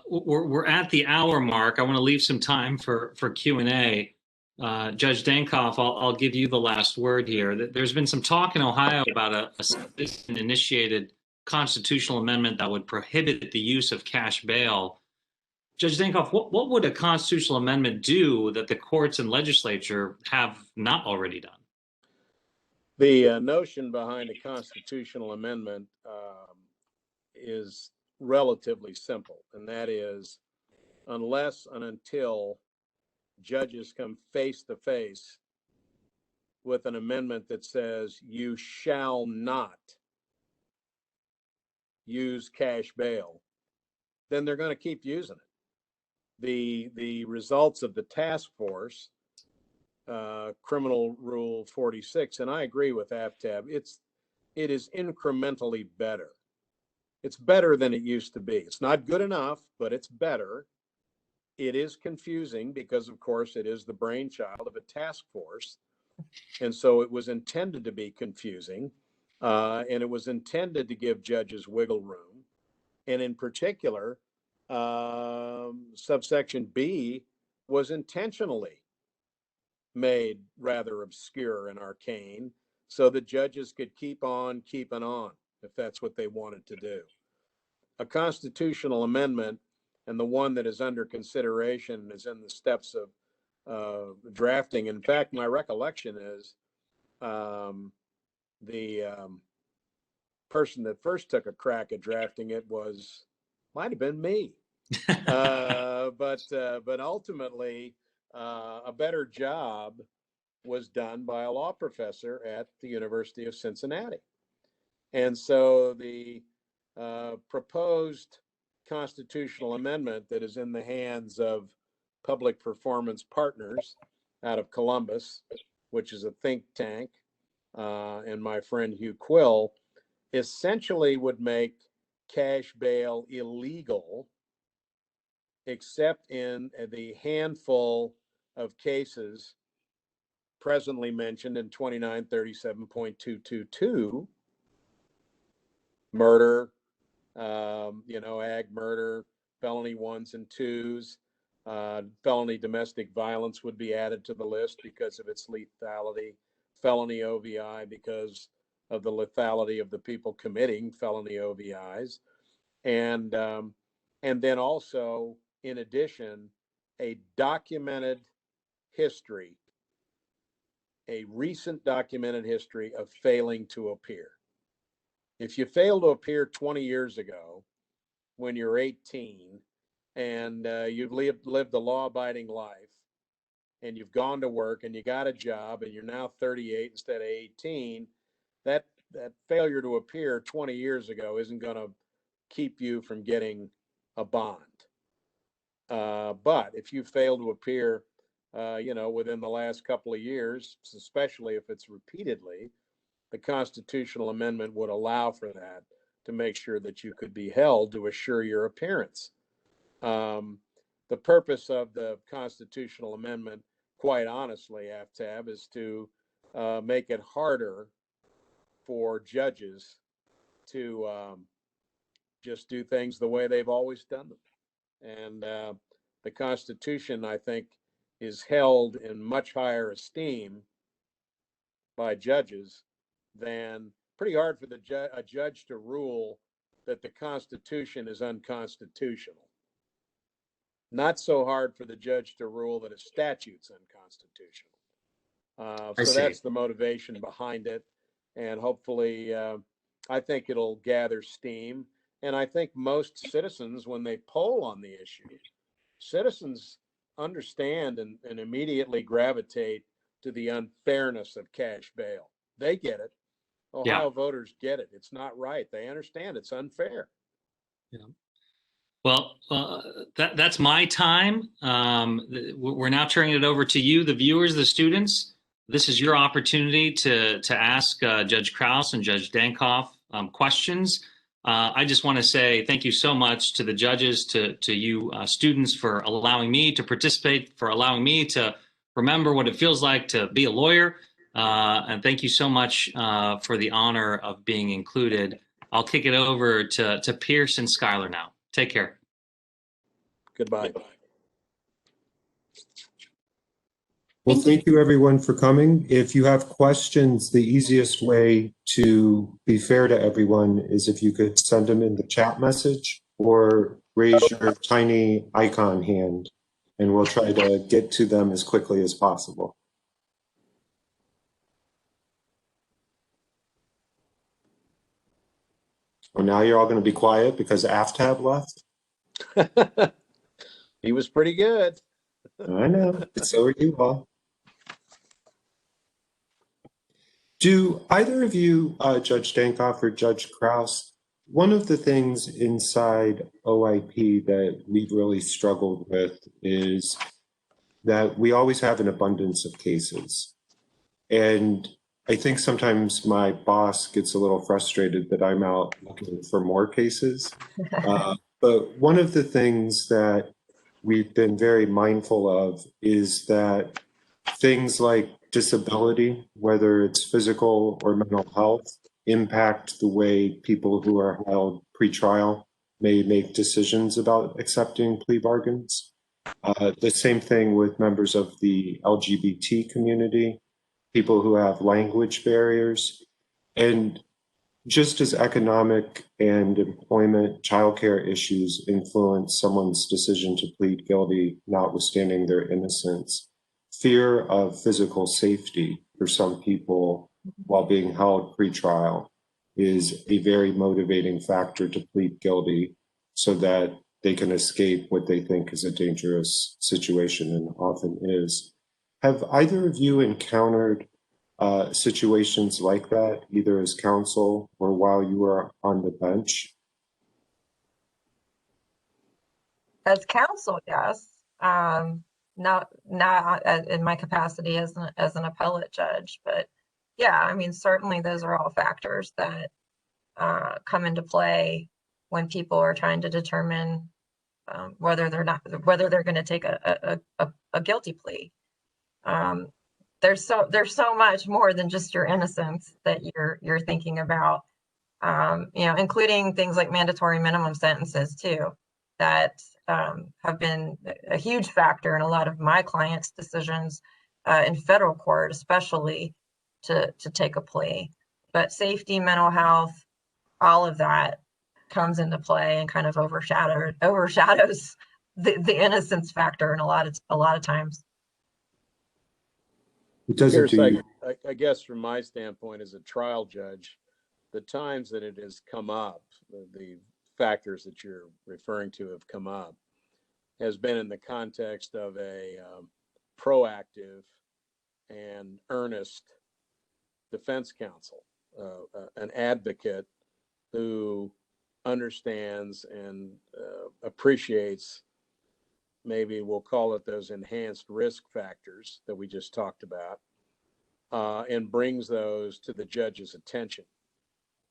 we're at the hour mark. I want to leave some time for Q&A. Judge Dankoff, I'll give you the last word here. There's been some talk in Ohio about a citizen-initiated constitutional amendment that would prohibit the use of cash bail. Judge Dankoff, what would a constitutional amendment do that the courts and legislature have not already done?
The notion behind a constitutional amendment is relatively simple, and that is, unless and until judges come face to face with an amendment that says you shall not use cash bail, then they're going to keep using it. The results of the task force, criminal rule 46, and I agree with AFTAB, it is incrementally better. It's better than it used to be. It's not good enough, but it's better. It is confusing because, of course, it is the brainchild of a task force. And so it was intended to be confusing, and it was intended to give judges wiggle room. And in particular, subsection B was intentionally made rather obscure and arcane so that judges could keep on keeping on if that's what they wanted to do. A constitutional amendment, and the one that is under consideration is in the steps of drafting. In fact, my recollection is the person that first took a crack at drafting it might have been me. But ultimately, a better job was done by a law professor at the University of Cincinnati. And so the proposed constitutional amendment that is in the hands of Public Performance Partners out of Columbus, which is a think tank, and my friend Hugh Quill, essentially would make cash bail illegal, except in the handful of cases presently mentioned in 2937.222, murder, ag murder, felony 1s and 2s, felony domestic violence would be added to the list because of its lethality, felony OVI because of the lethality of the people committing felony OVIs, and then also, in addition, a recent documented history of failing to appear. If you fail to appear 20 years ago when you're 18 and you've lived a law-abiding life, and you've gone to work and you got a job and you're now 38 instead of 18, that failure to appear 20 years ago isn't going to keep you from getting a bond. But if you fail to appear, within the last couple of years, especially if it's repeatedly, the constitutional amendment would allow for that to make sure that you could be held to assure your appearance. The purpose of the constitutional amendment, quite honestly, AFTAB, is to make it harder for judges to just do things the way they've always done them. And the Constitution, I think, is held in much higher esteem by judges than pretty hard for a judge to rule that the Constitution is unconstitutional. Not so hard for the judge to rule that a statute's unconstitutional. So that's the motivation behind it. And hopefully, I think it'll gather steam. And I think most citizens, when they poll on the issue, citizens understand and immediately gravitate to the unfairness of cash bail. They get it. Ohio voters get it. It's not right. They understand it's unfair.
Yeah. Well, that's my time. We're now turning it over to you, the viewers, the students. This is your opportunity to ask Judge Krause and Judge Dankoff questions. I just want to say thank you so much to the judges, to you students, for allowing me to participate, for allowing me to remember what it feels like to be a lawyer. And thank you so much for the honor of being included. I'll kick it over to Pierce and Skylar now. Take care.
Goodbye.
Well, thank you everyone for coming. If you have questions, the easiest way to be fair to everyone is if you could send them in the chat message or raise your tiny icon hand, and we'll try to get to them as quickly as possible. Well, now you're all going to be quiet because AFTAB left.
He was pretty good.
I know, but so are you all. Do either of you, Judge Dankoff or Judge Krause, one of the things inside OIP that we've really struggled with is that we always have an abundance of cases. And I think sometimes my boss gets a little frustrated that I'm out looking for more cases. But one of the things that we've been very mindful of is that things like disability, whether it's physical or mental health, impact the way people who are held pretrial may make decisions about accepting plea bargains. The same thing with members of the LGBT community, people who have language barriers, and just as economic and employment, childcare issues influence someone's decision to plead guilty, notwithstanding their innocence, fear of physical safety for some people while being held pretrial is a very motivating factor to plead guilty so that they can escape what they think is a dangerous situation, and often is. Have either of you encountered situations like that, either as counsel or while you were on the bench?
As counsel, yes. Not in my capacity as an appellate judge, but yeah, I mean, certainly those are all factors that come into play when people are trying to determine whether they're going to take a guilty plea. There's so much more than just your innocence that you're thinking about, including things like mandatory minimum sentences too, that have been a huge factor in a lot of my clients' decisions in federal court, especially to take a plea. But safety, mental health, all of that comes into play and kind of overshadows the innocence factor in a lot of times.
It doesn't do
I guess from my standpoint as a trial judge, the times that it has come up, the factors that you're referring to have come up, has been in the context of a proactive and earnest defense counsel, an advocate who understands and appreciates, maybe we'll call it those enhanced risk factors that we just talked about, and brings those to the judge's attention.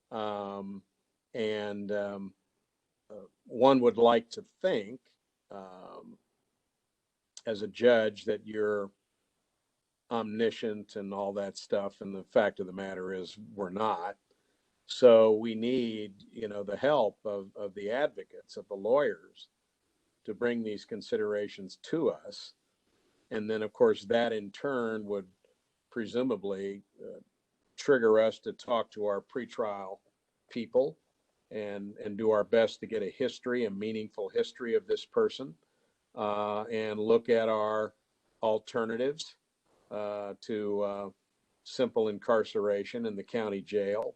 One would like to think, as a judge, that you're omniscient and all that stuff, and the fact of the matter is we're not. So we need, the help of the advocates, of the lawyers, to bring these considerations to us. And then, of course, that in turn would presumably trigger us to talk to our pretrial people and do our best to get a history, a meaningful history of this person, and look at our alternatives to simple incarceration in the county jail.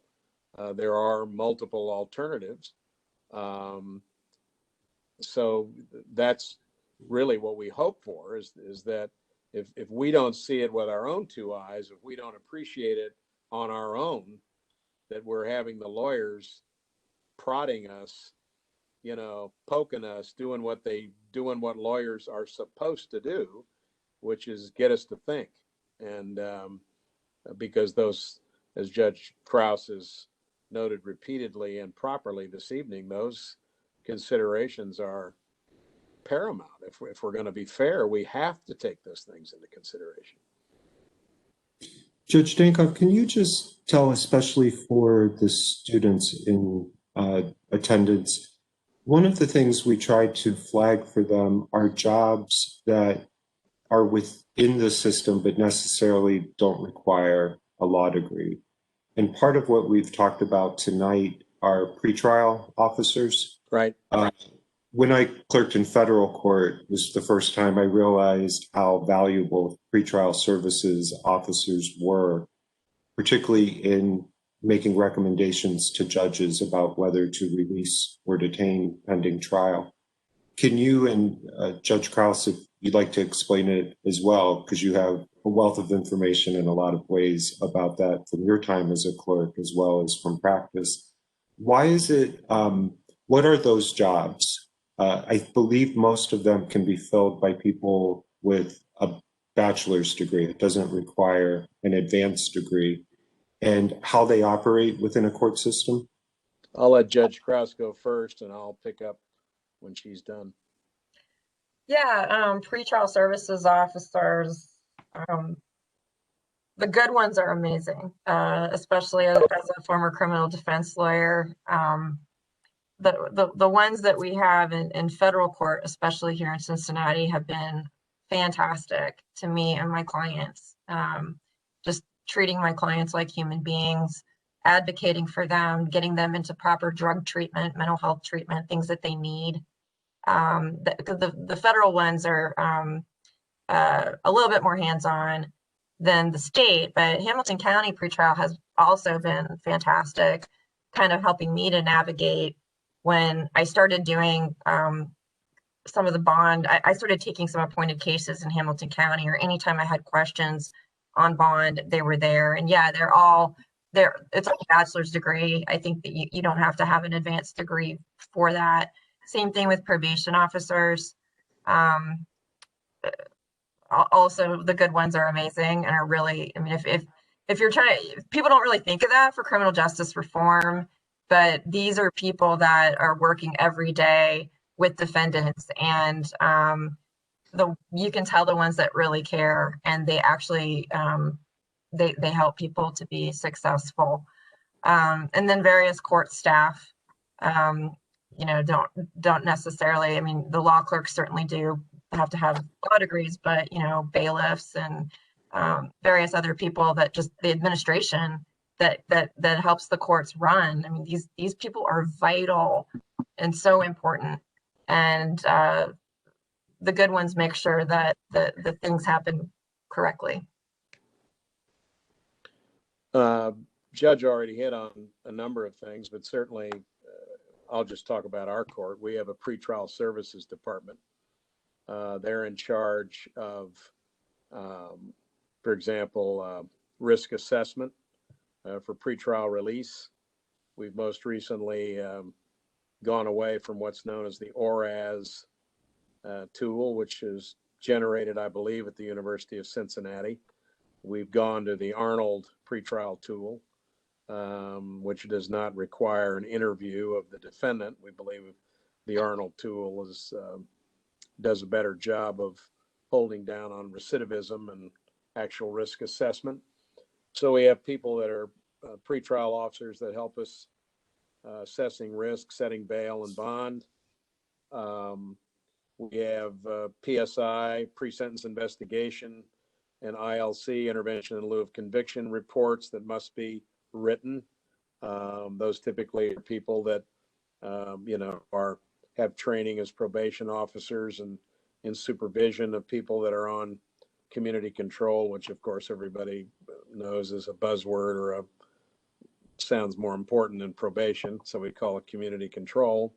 There are multiple alternatives. So that's really what we hope for, is that if we don't see it with our own two eyes, if we don't appreciate it on our own, that we're having the lawyers prodding us, poking us, doing what lawyers are supposed to do, which is get us to think. And because those, as Judge Krause has noted repeatedly and properly this evening, those considerations are paramount. If we're going to be fair, we have to take those things into consideration.
Judge Dankoff, can you just tell, especially for the students in attendance, one of the things we try to flag for them are jobs that are within the system but necessarily don't require a law degree. And part of what we've talked about tonight are pretrial officers.
Right.
When I clerked in federal court, it was the first time I realized how valuable pretrial services officers were, particularly in making recommendations to judges about whether to release or detain pending trial. Can you and Judge Krause, if you'd like to explain it as well, because you have a wealth of information in a lot of ways about that from your time as a clerk as well as from practice. Why is it, what are those jobs? I believe most of them can be filled by people with a bachelor's degree. It doesn't require an advanced degree. And how they operate within a court system?
I'll let Judge Krause go first, and I'll pick up when she's done.
Yeah, pretrial services officers, the good ones are amazing, especially as a former criminal defense lawyer. The ones that we have in federal court, especially here in Cincinnati, have been fantastic to me and my clients. Just treating my clients like human beings, advocating for them, getting them into proper drug treatment, mental health treatment, things that they need. The federal ones are a little bit more hands-on than the state, but Hamilton County pretrial has also been fantastic, kind of helping me to navigate. When I started doing some of the bond, I started taking some appointed cases in Hamilton County, or anytime I had questions on bond, they were there. And yeah, they're all there. It's a bachelor's degree. I think that you don't have to have an advanced degree for that. Same thing with probation officers. Also, the good ones are amazing and are really, I mean, if you're trying to, people don't really think of that for criminal justice reform, but these are people that are working every day with defendants, and you can tell the ones that really care, and they actually they help people to be successful. And then various court staff, don't necessarily, I mean, the law clerks certainly do have to have law degrees, but bailiffs and various other people, that just the administration that helps the courts run. I mean, these people are vital and so important, and the good ones make sure that the things happen correctly.
Judge already hit on a number of things, but certainly I'll just talk about our court. We have a pretrial services department They're in charge of, for example, risk assessment for pretrial release. We've most recently gone away from what's known as the ORAS tool, which is generated, I believe, at the University of Cincinnati. We've gone to the Arnold pretrial tool, which does not require an interview of the defendant. We believe the Arnold tool does a better job of holding down on recidivism and actual risk assessment. So we have people that are pretrial officers that help us assessing risk, setting bail and bond. We have PSI, pre-sentence investigation, and ILC, intervention in lieu of conviction reports that must be written. Those typically are people that have training as probation officers and in supervision of people that are on community control, which of course everybody knows is a buzzword or sounds more important than probation, so we call it community control.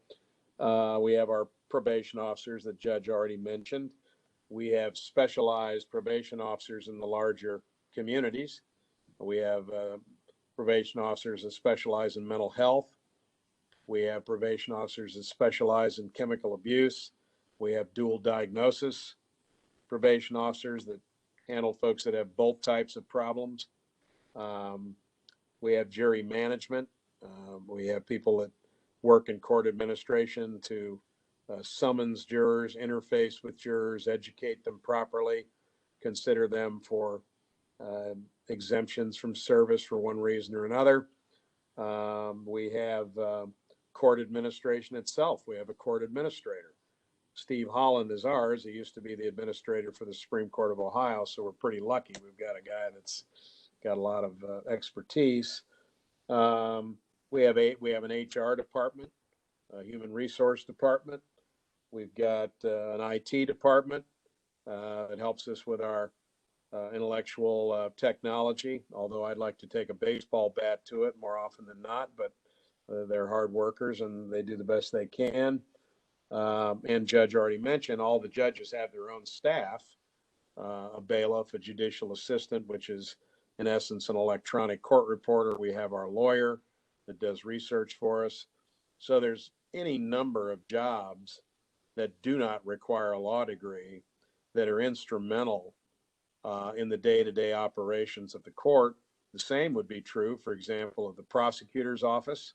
We have our probation officers that Judge already mentioned. We have specialized probation officers in the larger communities. We have probation officers that specialize in mental health. We have probation officers that specialize in chemical abuse. We have dual diagnosis probation officers that handle folks that have both types of problems. We have jury management. We have people that work in court administration to summons jurors, interface with jurors, educate them properly, consider them for exemptions from service for one reason or another. We have court administration itself. We have a court administrator. Steve Holland is ours. He used to be the administrator for the Supreme Court of Ohio, so we're pretty lucky. We've got a guy that's got a lot of expertise. We have an HR department, a human resource department. We've got an IT department that helps us with our intellectual technology, although I'd like to take a baseball bat to it more often than not, but they're hard workers and they do the best they can. And Judge already mentioned, all the judges have their own staff, a bailiff, a judicial assistant, which is in essence an electronic court reporter. We have our lawyer that does research for us. So there's any number of jobs that do not require a law degree that are instrumental in the day-to-day operations of the court. The same would be true, for example, of the prosecutor's office.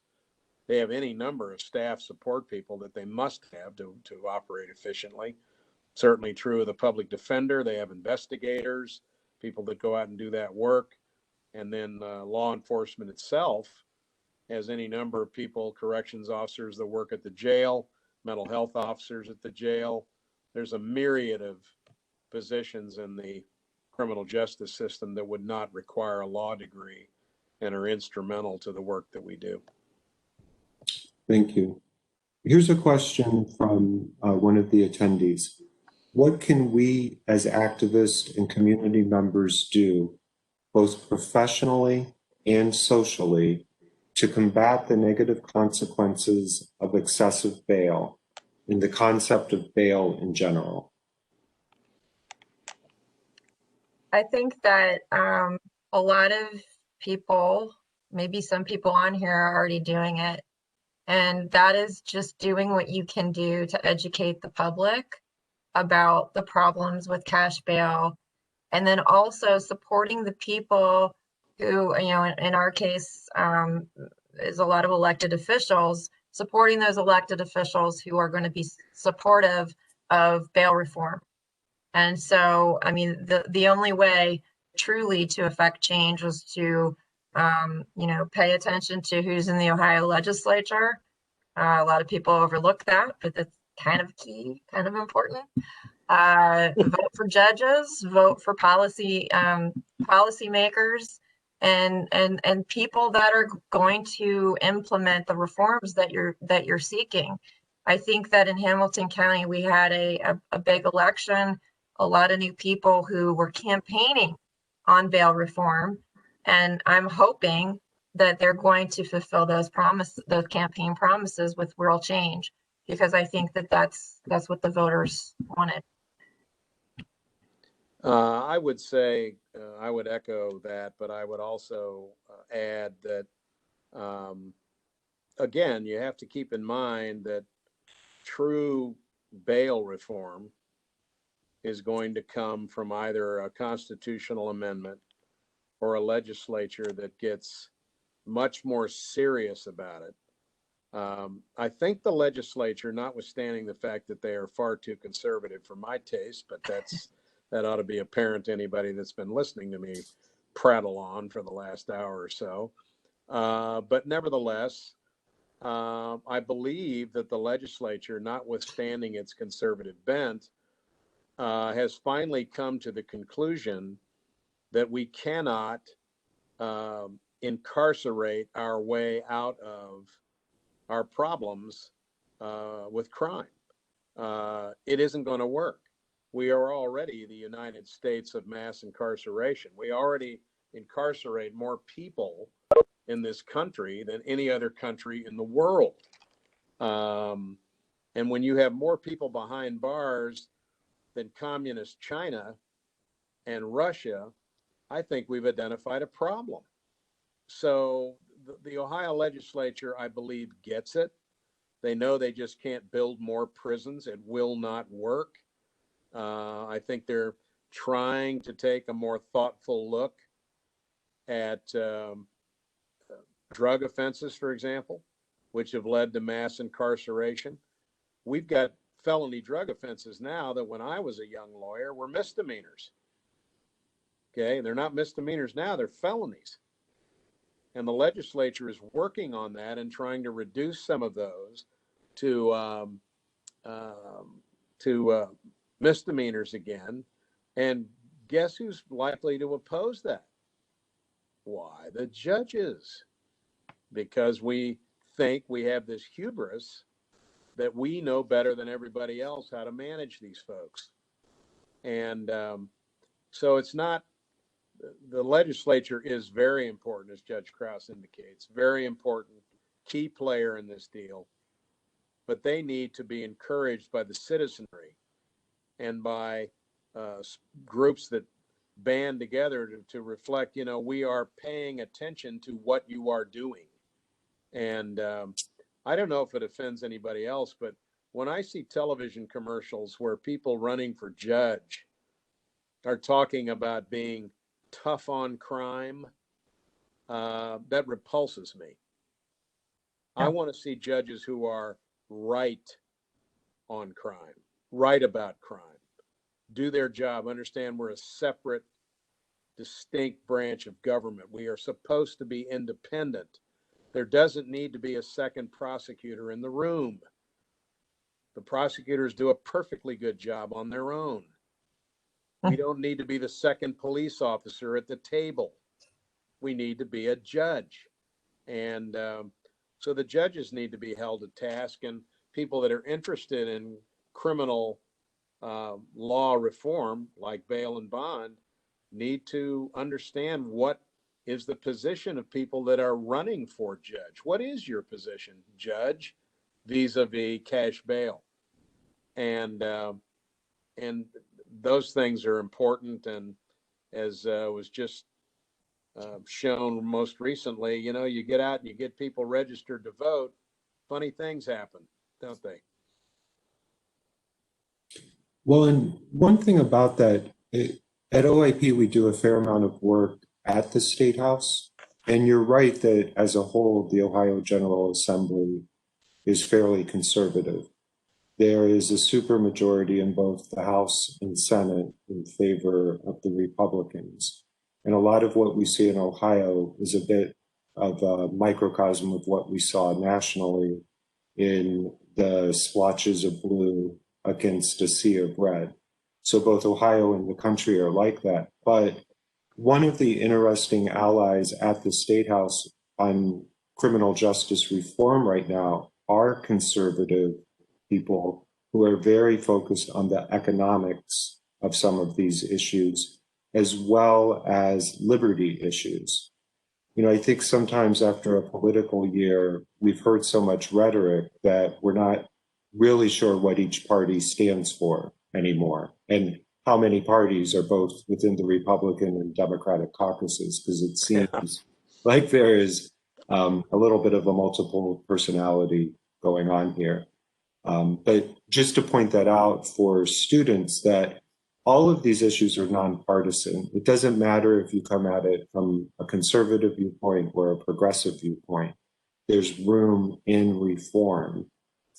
They have any number of staff support people that they must have to operate efficiently. Certainly true of the public defender. They have investigators, people that go out and do that work. And then law enforcement itself has any number of people, corrections officers that work at the jail, mental health officers at the jail. There's a myriad of positions in the criminal justice system that would not require a law degree and are instrumental to the work that we do.
Thank you. Here's a question from one of the attendees. What can we as activists and community members do, both professionally and socially, to combat the negative consequences of excessive bail and the concept of bail in general?
I think that a lot of people, maybe some people on here are already doing it. And that is just doing what you can do to educate the public about the problems with cash bail. And then also supporting the people who, in our case, is a lot of elected officials, supporting those elected officials who are going to be supportive of bail reform. And so, I mean, the only way truly to affect change was to, pay attention to who's in the Ohio legislature. A lot of people overlook that, but that's kind of key, kind of important. Vote for judges, vote for policy makers, and people that are going to implement the reforms that you're seeking. I think that in Hamilton County we had a big election, a lot of new people who were campaigning on bail reform, and I'm hoping that they're going to fulfill those campaign promises with real change, because I think that that's what the voters wanted.
I would say, I would echo that, but I would also add that, again, you have to keep in mind that true bail reform is going to come from either a constitutional amendment or a legislature that gets much more serious about it. I think the legislature, notwithstanding the fact that they are far too conservative for my taste, but that ought to be apparent to anybody that's been listening to me prattle on for the last hour or so. But nevertheless, I believe that the legislature, notwithstanding its conservative bent, has finally come to the conclusion that we cannot incarcerate our way out of our problems with crime. It isn't going to work. We are already the United States of mass incarceration. We already incarcerate more people in this country than any other country in the world. And when you have more people behind bars than communist China and Russia, I think we've identified a problem. So the Ohio legislature, I believe, gets it. They know they just can't build more prisons. It will not work. I think they're trying to take a more thoughtful look at drug offenses, for example, which have led to mass incarceration. We've got felony drug offenses now that when I was a young lawyer were misdemeanors. Okay, they're not misdemeanors now, they're felonies. And the legislature is working on that and trying to reduce some of those to misdemeanors again. And guess who's likely to oppose that? Why, the judges. Because we think we have this hubris that we know better than everybody else how to manage these folks. And so it's not, the legislature is very important, as Judge Krause indicates, very important, key player in this deal. But they need to be encouraged by the citizenry and by groups that band together to reflect, you know, we are paying attention to what you are doing. And I don't know if it offends anybody else, but when I see television commercials where people running for judge are talking about being tough on crime, that repulses me. I want to see judges who are right on crime, right about crime, do their job, understand we're a separate, distinct branch of government. We are supposed to be independent. There doesn't need to be a second prosecutor in the room. The prosecutors do a perfectly good job on their own. We don't need to be the second police officer at the table. We need to be a judge. And so the judges need to be held to task, and people that are interested in criminal law reform, like bail and bond, need to understand what is the position of people that are running for judge. What is your position, judge, vis-a-vis cash bail? And those things are important. And as was just shown most recently, you know, you get out and you get people registered to vote, funny things happen, don't they?
Well, and one thing about that, at OIP, we do a fair amount of work at the State House. And you're right that as a whole, the Ohio General Assembly is fairly conservative. There is a supermajority in both the House and Senate in favor of the Republicans. And a lot of what we see in Ohio is a bit of a microcosm of what we saw nationally in the splotches of blue against a sea of red. So both Ohio and the country are like that. But one of the interesting allies at the State House on criminal justice reform right now are conservative people who are very focused on the economics of some of these issues, as well as liberty issues. You know, I think sometimes after a political year, we've heard so much rhetoric that we're not really sure what each party stands for anymore. And how many parties are both within the Republican and Democratic caucuses, because it seems like there is a little bit of a multiple personality going on here. But just to point that out for students, that all of these issues are nonpartisan. It doesn't matter if you come at it from a conservative viewpoint or a progressive viewpoint. There's room in reform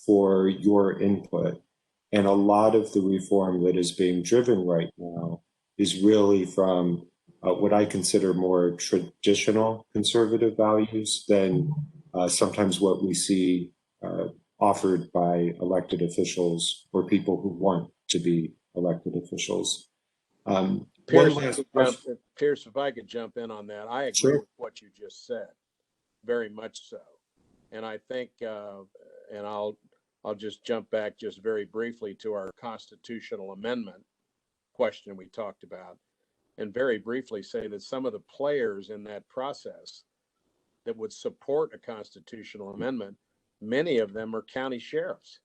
for your input. And a lot of the reform that is being driven right now is really from what I consider more traditional conservative values than sometimes what we see offered by elected officials or people who want to be elected officials.
Pierce, if I could jump in on that, I agree
Sure.
with what you just said, very much so. And I think, and I'll just jump back just very briefly to our constitutional amendment question we talked about, and very briefly say that some of the players in that process that would support a constitutional amendment, many of them are county sheriffs.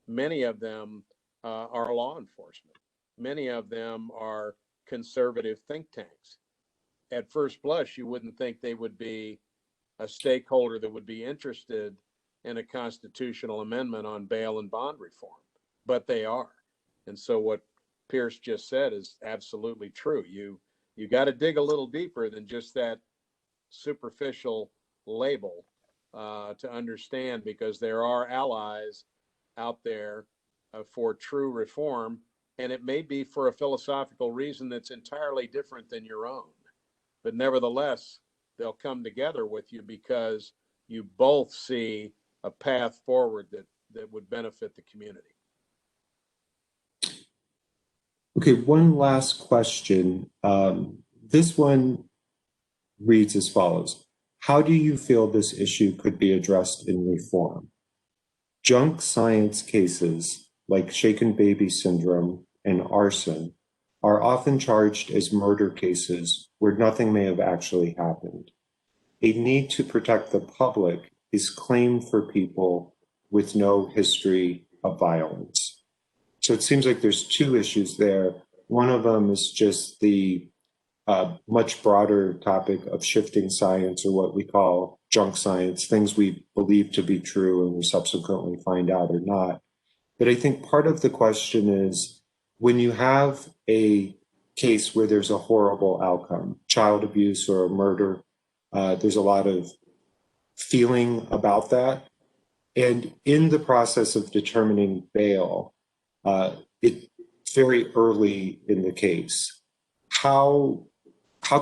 Many of them are law enforcement. Many of them are conservative think tanks. At first blush, you wouldn't think they would be a stakeholder that would be interested in a constitutional amendment on bail and bond reform, but they are. And so what Pierce just said is absolutely true. You got to dig a little deeper than just that superficial label to understand, because there are allies out there for true reform, and it may be for a philosophical reason that's entirely different than your own. But nevertheless, they'll come together with you because you both see a path forward that would benefit the community.
Okay, one last question. This one reads as follows. How do you feel this issue could be addressed in reform? Junk science cases like shaken baby syndrome and arson are often charged as murder cases where nothing may have actually happened. A need to protect the public is claimed for people with no history of violence. So it seems like there's two issues there. One of them is just the much broader topic of shifting science, or what we call junk science, things we believe to be true and we subsequently find out are not. But I think part of the question is, when you have a case where there's a horrible outcome, child abuse or a murder, there's a lot of feeling about that. And in the process of determining bail, it's very early in the case. How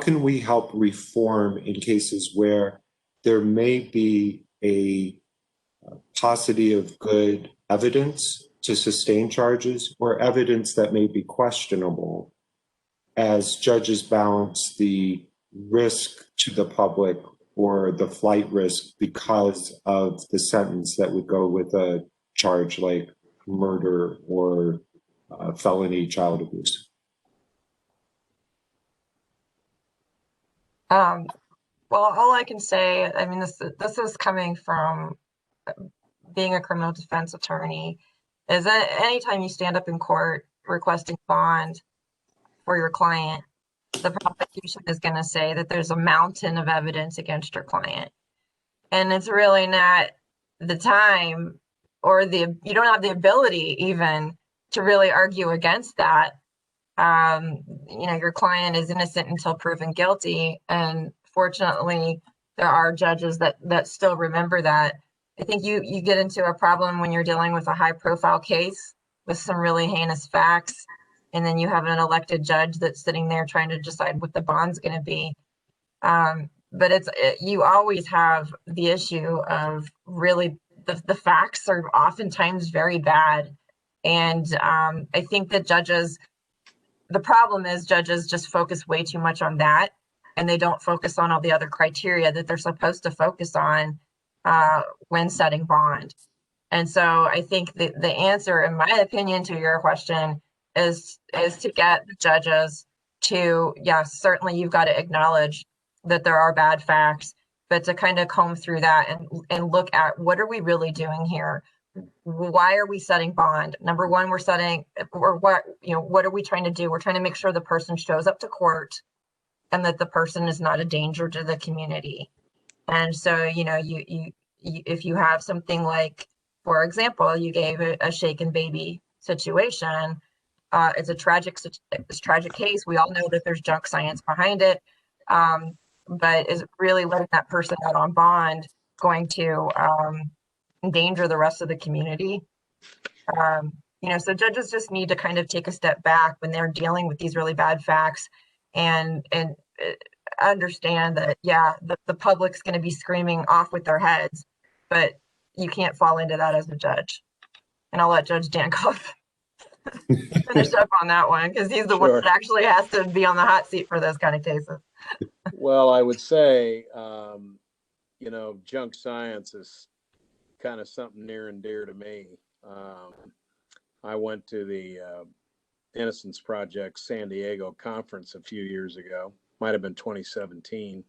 can we help reform in cases where there may be a paucity of good evidence to sustain charges, or evidence that may be questionable, as judges balance the risk to the public or the flight risk because of the sentence that would go with a charge like murder or felony child abuse?
Well, all I can say, I mean, this is coming from being a criminal defense attorney, is that anytime you stand up in court requesting bond for your client, the prosecution is going to say that there's a mountain of evidence against your client. And it's really not the time, or you don't have the ability even to really argue against that. Your client is innocent until proven guilty. And fortunately, there are judges that still remember that. I think you get into a problem when you're dealing with a high profile case with some really heinous facts, and then you have an elected judge that's sitting there trying to decide what the bond's going to be. But you always have the issue of really the facts are oftentimes very bad. And I think that the problem is judges just focus way too much on that, and they don't focus on all the other criteria that they're supposed to focus on when setting bond. And so I think the answer, in my opinion, to your question is to get the judges to, yes, certainly you've got to acknowledge that there are bad facts, but to kind of comb through that and look at what are we really doing here? why are we setting bond? Number one, what are we trying to do? We're trying to make sure the person shows up to court and that the person is not a danger to the community. And so, if you have something like, for example, you gave a shaken baby situation, it's a tragic case. We all know that there's junk science behind it. But is really letting that person out on bond going to endanger the rest of the community? So judges just need to kind of take a step back when they're dealing with these really bad facts and understand that, yeah, the public's going to be screaming off with their heads, but you can't fall into that as a judge. And I'll let Judge Dankoff finish up on that one, because he's the one that actually has to be on the hot seat for those kind of cases.
Well, I would say, junk science is kind of something near and dear to me. I went to the Innocence Project San Diego conference a few years ago. Might have been 2017.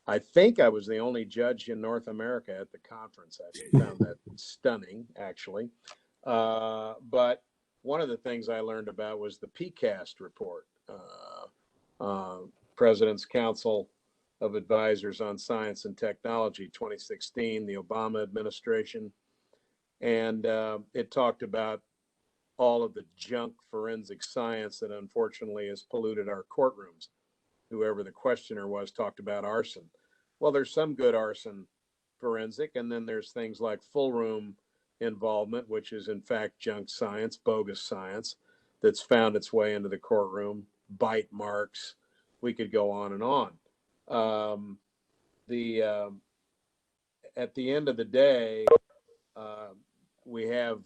I think I was the only judge in North America at the conference. I found that stunning, actually. But one of the things I learned about was the PCAST report, President's Council of Advisors on Science and Technology, 2016, the Obama administration. And it talked about all of the junk forensic science that unfortunately has polluted our courtrooms. Whoever the questioner was talked about arson. Well, there's some good arson forensic, and then there's things like full room involvement, which is in fact junk science, bogus science, that's found its way into the courtroom, bite marks. We could go on and on. At the end of the day, we have,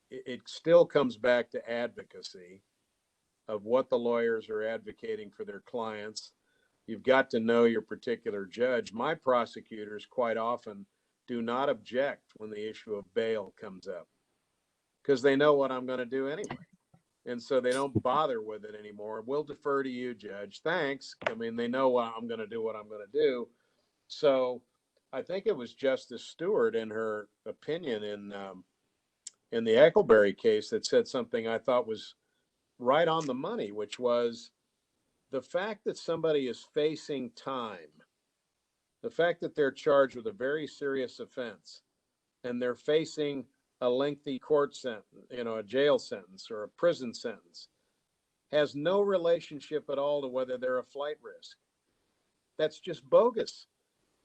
it still comes back to advocacy of what the lawyers are advocating for their clients. You've got to know your particular judge. My prosecutors quite often do not object when the issue of bail comes up, because they know what I'm going to do anyway. And so they don't bother with it anymore. We'll defer to you, Judge. Thanks. I mean, they know I'm going to do what I'm going to do. So I think it was Justice Stewart, in her opinion in the Eckleberry case, that said something I thought was right on the money, which was the fact that somebody is facing time, the fact that they're charged with a very serious offense and they're facing a lengthy court sentence, a jail sentence or a prison sentence, has no relationship at all to whether they're a flight risk. That's just bogus.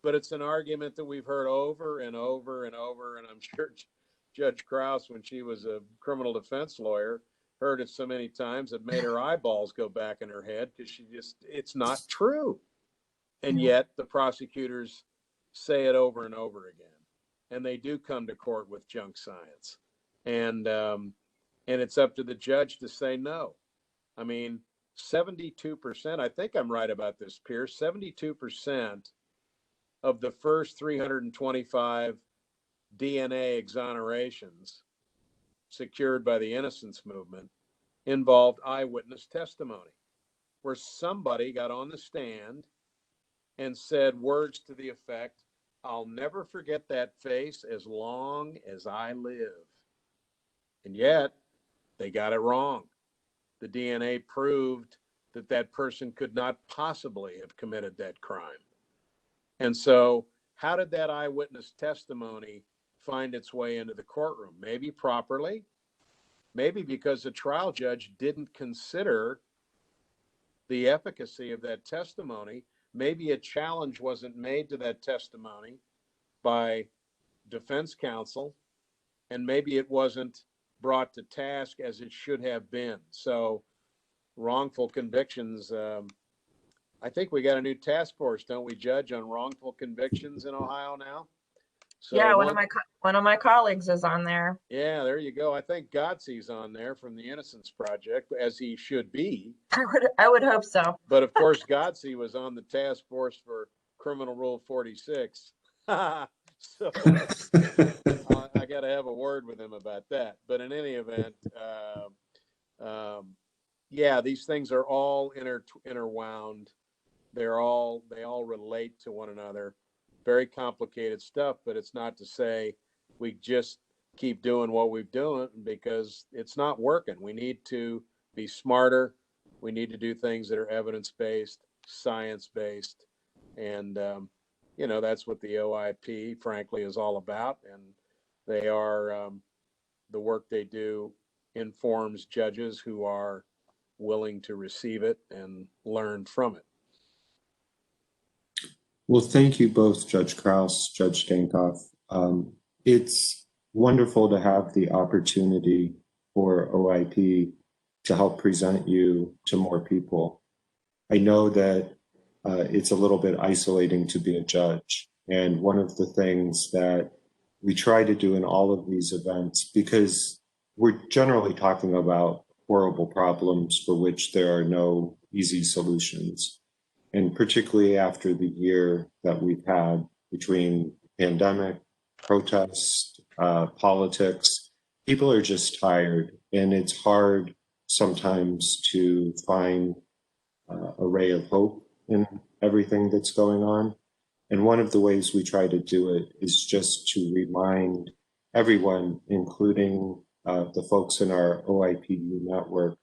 But it's an argument that we've heard over and over and over. And I'm sure Judge Krause, when she was a criminal defense lawyer, heard it so many times it made her eyeballs go back in her head, because it's not true. And yet the prosecutors say it over and over again. And they do come to court with junk science. And it's up to the judge to say no. I mean, 72%, I think I'm right about this, Pierce, 72% of the first 325 DNA exonerations secured by the Innocence Movement involved eyewitness testimony, where somebody got on the stand and said words to the effect, "I'll never forget that face as long as I live." And yet they got it wrong. The DNA proved that that person could not possibly have committed that crime. And so how did that eyewitness testimony find its way into the courtroom? Maybe properly, maybe because the trial judge didn't consider the efficacy of that testimony. Maybe a challenge wasn't made to that testimony by defense counsel, and maybe it wasn't brought to task as it should have been. So wrongful convictions, I think we got a new task force, don't we, Judge, on wrongful convictions in Ohio now? So
yeah, one of my colleagues is on there.
Yeah, there you go. I think Godsey's on there from the Innocence Project, as he should be.
I would hope so.
But of course, Godsey was on the task force for Criminal Rule 46. So I got to have a word with him about that. But in any event, yeah, these things are all interwound. They all relate to one another. Very complicated stuff, but it's not to say we just keep doing what we've doing because it's not working. We need to be smarter. We need to do things that are evidence-based, science-based. And, that's what the OIP, frankly, is all about. And they are, the work they do informs judges who are willing to receive it and learn from it.
Well, thank you both, Judge Krause, Judge Dankoff. It's wonderful to have the opportunity for OIP to help present you to more people. I know that it's a little bit isolating to be a judge. And one of the things that we try to do in all of these events, because we're generally talking about horrible problems for which there are no easy solutions. And particularly after the year that we've had between pandemic, protest, politics, people are just tired. And it's hard sometimes to find a ray of hope in everything that's going on. And one of the ways we try to do it is just to remind everyone, including the folks in our OIPU network,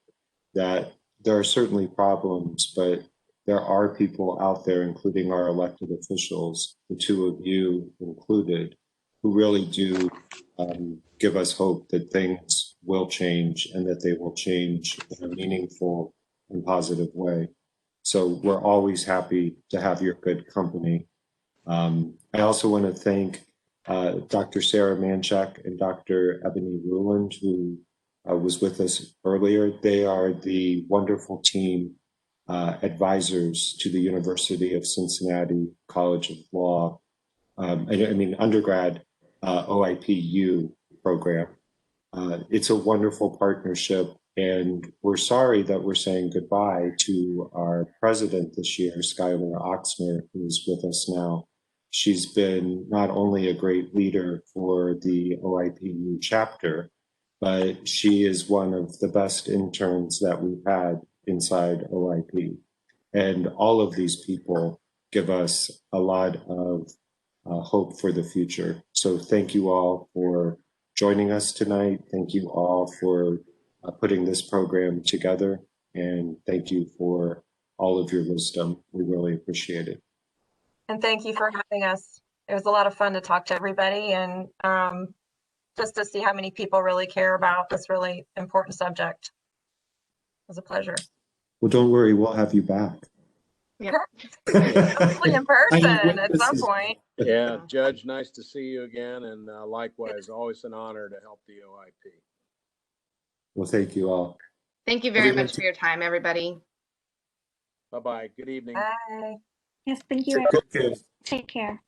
that there are certainly problems, but there are people out there, including our elected officials, the two of you included, who really do give us hope that things will change and that they will change in a meaningful and positive way. So we're always happy to have your good company. I also want to thank Dr. Sarah Manchak and Dr. Ebony Ruland, who was with us earlier. They are the wonderful team advisors to the University of Cincinnati College of Law, undergrad OIPU program. It's a wonderful partnership, and we're sorry that we're saying goodbye to our president this year, Skylar Oxmer, who is with us now. She's been not only a great leader for the OIPU chapter, but she is one of the best interns that we've had inside OIP. And all of these people give us a lot of hope for the future. So thank you all for joining us tonight. Thank you all for putting this program together. And thank you for all of your wisdom. We really appreciate it.
And thank you for having us. It was a lot of fun to talk to everybody and just to see how many people really care about this really important subject. It was a pleasure.
Well, don't worry, we'll have you back.
Yeah. Hopefully in person at some
is...
point.
Yeah, Judge, nice to see you again. And likewise, always an honor to help the OIP.
Well, thank you all.
Thank you very much for your time, everybody.
Bye-bye. Good evening.
Bye.
Yes, thank you.
Take care.
Take care.